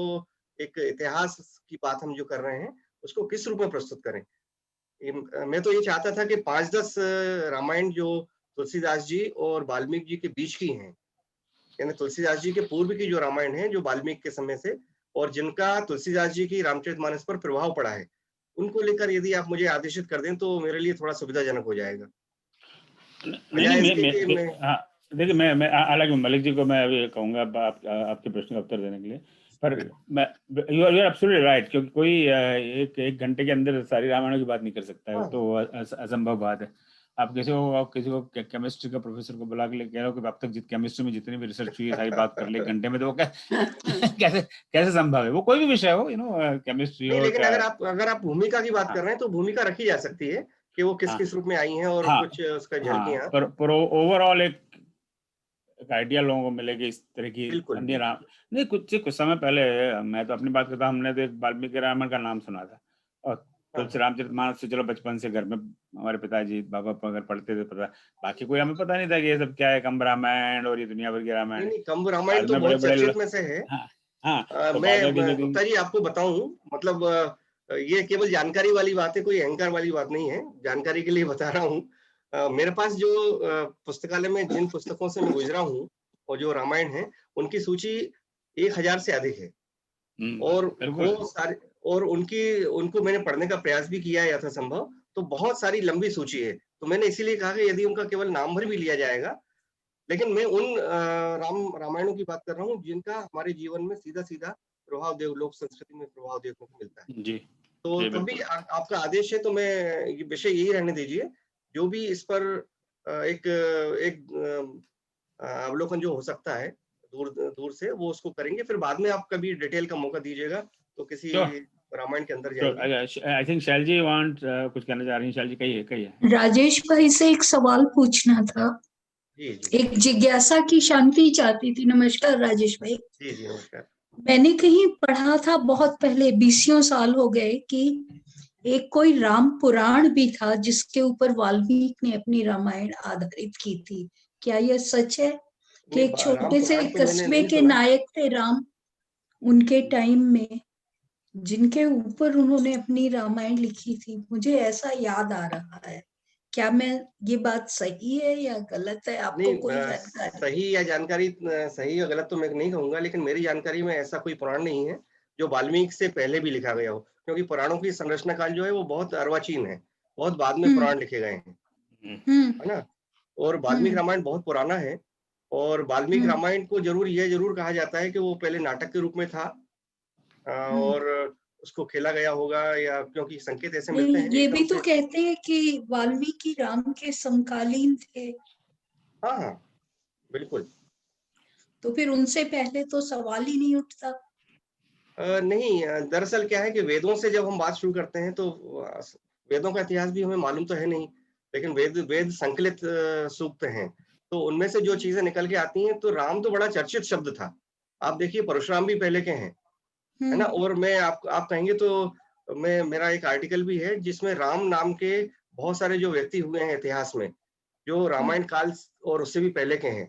H: एक इतिहास की बात हम जो कर रहे हैं उसको किस रूप में प्रस्तुत करें। मैं तो ये चाहता था कि 5-10 रामायण जो तुलसीदास जी और वाल्मीकि जी के बीच की हैं, यानी तुलसीदास जी के पूर्व की जो रामायण है, जो वाल्मीकि के समय से, और जिनका तुलसीदास जी की रामचरितमानस पर प्रभाव पड़ा है, उनको लेकर यदि आप मुझे आदेशित कर दें तो मेरे लिए थोड़ा सुविधाजनक हो जाएगा।
A: नहीं, हाँ, देखिए मैं हालांकि मलिक जी को मैं अभी कहूंगा आपके प्रश्न का उत्तर देने के लिए, पर मैं यू आर एब्सोल्युटली राइट, क्योंकि कोई एक घंटे के अंदर सारी रामायणों की बात नहीं कर सकता है, तो असंभव बात है। आप किसी को केमिस्ट्री का प्रोफेसर को बुला के कह रहे हो कि अब तक केमिस्ट्री में जितनी भी रिसर्च हुई है सारी बात कर ले घंटे में, तो वो कैसे संभव है? वो कोई भी विषय हो, केमिस्ट्री हो।
H: लेकिन अगर आप भूमिका की बात कर रहे हैं तो भूमिका रखी जा सकती है कि वो किस किस रूप में आई हैं और कुछ उसका झलकियां,
A: पर ओवरऑल एक आइडिया लोगों को मिलेगी इस तरह की। नहीं, कुछ समय पहले, मैं तो अपनी बात करता हूँ, हमने तो वाल्मीकि रामायण का नाम सुना था, और तुलसी रामचरितमानस से चलो बचपन से घर में हमारे पिताजी बाबा अगर पढ़ते थे पता, बाकी कोई हमें पता नहीं था कि ये सब क्या है, कंब रामायण और ये दुनिया भर की रामायण।
H: कंब रामायण तो बहुत चर्चित में से है। मैं गुप्ता जी आपको बताऊं, मतलब ये केवल जानकारी वाली बात है, कोई अहंकार वाली बात नहीं है, जानकारी के लिए बता रहा हूँ। मेरे पास जो पुस्तकालय में जिन पुस्तकों से मैं गुजरा हूँ और जो रामायण है, उनकी सूची 1000 से अधिक है, और वो सारे, और उनको मैंने पढ़ने का प्रयास भी किया है यथासंभव, तो बहुत सारी लंबी सूची है। तो मैंने इसीलिए कहा कि यदि उनका केवल नाम भर भी लिया जाएगा, लेकिन मैं उन रामायणों की बात कर रहा हूँ जिनका हमारे जीवन में सीधा सीधा प्रभाव लोक संस्कृति में प्रभाव देखने को मिलता है।
A: जी,
H: तो कभी आपका आदेश है तो मैं ये विषय यही रहने दीजिए, जो भी इस पर एक अवलोकन जो हो सकता है दूर से, वो उसको करेंगे। फिर बाद में आप कभी डिटेल का मौका दीजिएगा तो किसी रामायण के अंदर जाएंगे।
A: I think shell ji want कुछ कहना चाह रही हैं। शैल जी कहिए।
K: राजेश भाई से एक सवाल पूछना था।
H: जी।
K: एक जिज्ञासा की शांति चाहती थी। नमस्कार राजेश भाई।
H: जी नमस्कार।
K: मैंने कहीं पढ़ा था बहुत पहले, 20 साल हो गए, कि एक कोई राम पुराण भी था जिसके ऊपर वाल्मीकि ने अपनी रामायण आधारित की थी। क्या यह सच है कि एक छोटे से कस्बे के नायक थे राम, उनके टाइम में, जिनके ऊपर उन्होंने अपनी रामायण लिखी थी? मुझे ऐसा याद आ रहा है। क्या ये बात सही है या गलत है? आपको कोई जानकारी?
H: सही या जानकारी, सही या गलत तो मैं नहीं कहूंगा, लेकिन मेरी जानकारी में ऐसा कोई पुराण नहीं है जो वाल्मीकि से पहले भी लिखा गया हो, क्योंकि पुराणों की संरचना काल जो है वो बहुत अर्वाचीन है, बहुत बाद में पुराण लिखे गए हैं, है ना। और वाल्मीकि रामायण बहुत पुराना है, और वाल्मीकि रामायण को यह जरूर कहा जाता है कि वो पहले नाटक के रूप में था, और उसको खेला गया होगा, या क्योंकि संकेत ऐसे मिलते हैं।
K: ये भी तो कहते हैं कि वाल्मीकि राम के समकालीन थे।
H: हाँ बिल्कुल।
K: तो फिर उनसे पहले तो सवाल ही नहीं उठता।
H: नहीं, दरअसल क्या है कि वेदों से जब हम बात शुरू करते हैं तो वेदों का इतिहास भी हमें मालूम तो है नहीं, लेकिन वेद संकलित सूक्त हैं, तो उनमें से जो चीजें निकल के आती हैं, तो राम तो बड़ा चर्चित शब्द था। आप देखिए परशुराम भी पहले के हैं, है ना। और मैं आप कहेंगे तो मेरा एक आर्टिकल भी है जिसमें राम नाम के बहुत सारे जो व्यक्ति हुए हैं इतिहास में, जो रामायण काल और उससे भी पहले के हैं,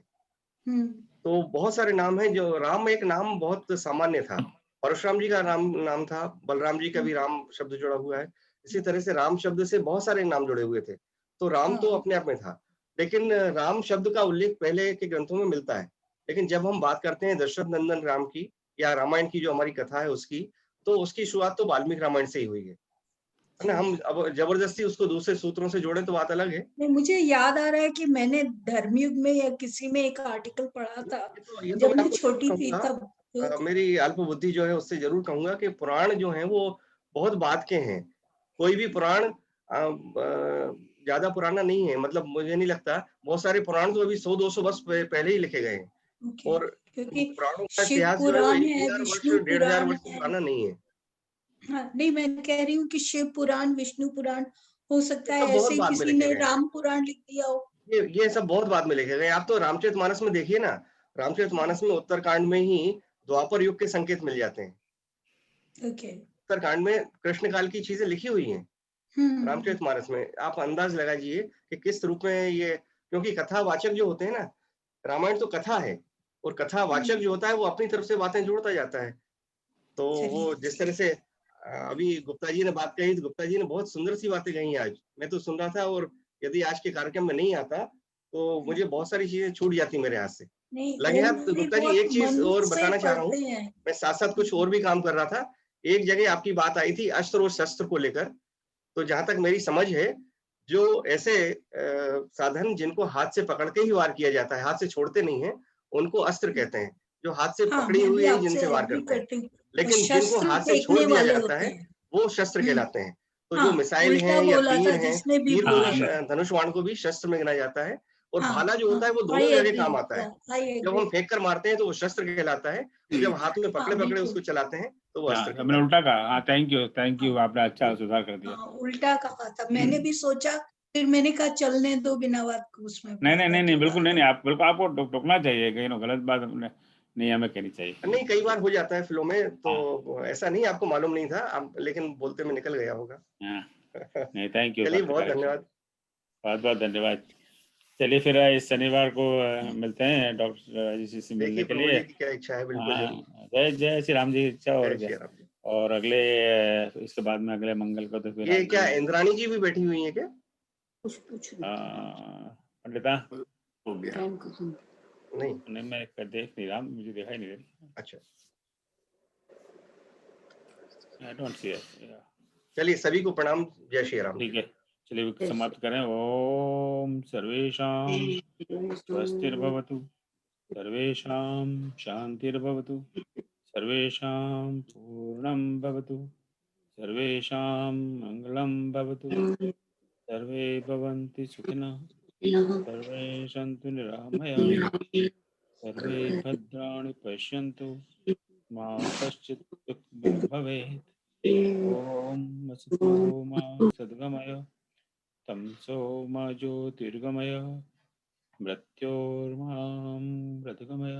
H: तो बहुत सारे नाम हैं। जो राम एक नाम बहुत सामान्य था, परशुराम जी का नाम था, बलराम जी का भी राम शब्द जुड़ा हुआ है, इसी तरह से राम शब्द से बहुत सारे नाम जुड़े हुए थे। तो राम तो अपने आप में था, लेकिन राम शब्द का उल्लेख पहले के ग्रंथों में मिलता है। लेकिन जब हम बात करते हैं दशरथ नंदन राम की या रामायण की जो हमारी कथा है उसकी, तो उसकी शुरुआत तो वाल्मीकि रामायण से ही हुई है ना। हम अब जबरदस्ती उसको दूसरे सूत्रों से जोड़े तो बात अलग है।
K: नहीं, मुझे याद आ रहा है कि मैंने धर्मयुग में या किसी में एक आर्टिकल पढ़ा था जब मैं छोटी थी तब।
H: मेरी अल्प बुद्धि जो है उससे जरूर कहूंगा कि पुराण जो है वो बहुत बाद के हैं। कोई भी पुराण ज्यादा पुराना नहीं है, मतलब मुझे नहीं लगता। बहुत सारे पुराण तो अभी 100-200 वर्ष पहले ही लिखे गए हैं, और पुराणों का इतिहास जो है 1,500 वर्ष पुराना नहीं है।
K: हाँ, नहीं, मैं कह रही हूँ कि शिव पुराण, विष्णु पुराण, हो सकता है ऐसे किसी ने राम पुराण लिख दिया हो।
H: ये सब बहुत बाद में लिखे गए। आप तो रामचरितमानस में देखिए ना, रामचरितमानस में उत्तरकांड में ही द्वापर युग के संकेत मिल जाते हैं। उत्तरकांड में कृष्ण काल की चीजें लिखी हुई हैं। रामचरितमानस में आप अंदाज लगाइए कि किस रूप में ये, क्योंकि कथावाचक जो होते हैं ना, रामायण तो कथा है, और कथावाचक जो होता है वो अपनी तरफ से बातें जोड़ता जाता है। तो वो जिस तरह से अभी गुप्ता जी ने बात कही तो गुप्ता जी ने बहुत सुंदर सी बातें कही आज, मैं तो सुन रहा था, और यदि आज के कार्यक्रम में नहीं आता तो मुझे बहुत सारी चीजें छूट जाती मेरे हाथ से। लगे हाथ। तो गुप्ता जी एक चीज और बताना चाह रहा हूँ, मैं साथ साथ कुछ और भी काम कर रहा था। एक जगह आपकी बात आई थी अस्त्र और शस्त्र को लेकर, तो जहां तक मेरी समझ है, जो ऐसे साधन जिनको हाथ से पकड़ के ही वार किया जाता है, हाथ से छोड़ते नहीं है, उनको अस्त्र कहते हैं। जो हाथ से पकड़ी हुई है जिनसे वार करते हैं, लेकिन जिनको हाथ से छोड़ दिया जाता है वो शस्त्र कहलाते हैं। तो जो मिसाइल हैं या तीर हैं, तीर को धनुष बाण को भी शस्त्र में गिना जाता है। और भाला जो होता है वो दोनों जगह काम आता है। जब हम फेंक कर मारते हैं तो वो शस्त्र कहलाता है, तो जब हाथ में पकड़े पकड़े उसको चलाते हैं तो वो अस्त्र।
A: मैंने उल्टा कहा। थैंक यू, आपने अच्छा सुधार कर दिया।
K: उल्टा कहा था मैंने भी सोचा, फिर मैंने कहा चलने दो बिना बात को उसमें।
A: नहीं, बिल्कुल नहीं, आप बिल्कुल, आपको टोकना चाहिए, कहीं ना गलत बात नहीं हमें कहनी चाहिए।
H: नहीं, कई बार हो जाता है फिल्मों में, तो ऐसा नहीं, आपको मालूम नहीं था, लेकिन बोलते में निकल गया होगा।
A: नहीं, थैंक यू।
H: चलिए, बहुत धन्यवाद।
A: बहुत धन्यवाद। चलिए फिर इस शनिवार को मिलते हैं डॉक्टर राजेश जी से मिलने के लिए।
H: क्या इच्छा है? बिल्कुल।
A: जय श्री राम जी। इच्छा और अगले इसके बाद में अगले मंगल को तो फिर
H: ये क्या इंद्राणी जी भी बैठी हुई है क्या?
A: पंडिता
C: हो गया
H: नहीं,
A: मैं देख नहीं रहा, मुझे दिखाई नहीं दे रही।
H: अच्छा,
A: आई डोंट सी इट।
H: चलिए, सभी को प्रणाम। जय श्री राम।
A: ठीक है, चलिए समाप्त करें। ओम सर्वेषां स्वस्तिर्भवतु, सर्वेषां शांतिर्भवतु, सर्वेषां पूर्णं भवतु, सर्वेषां मंगलं भवतु, सर्वे भवन्ति सुखिनः, सर्वे सन्तु निरामयाः, सर्वे भद्राणि पश्यन्तु, मा कश्चित् दुःखं भवेत्। ओम वसतो मा सद्गमय, तमसो मा ज्योतिर्गमय, मृत्योर्मां मृतगमय।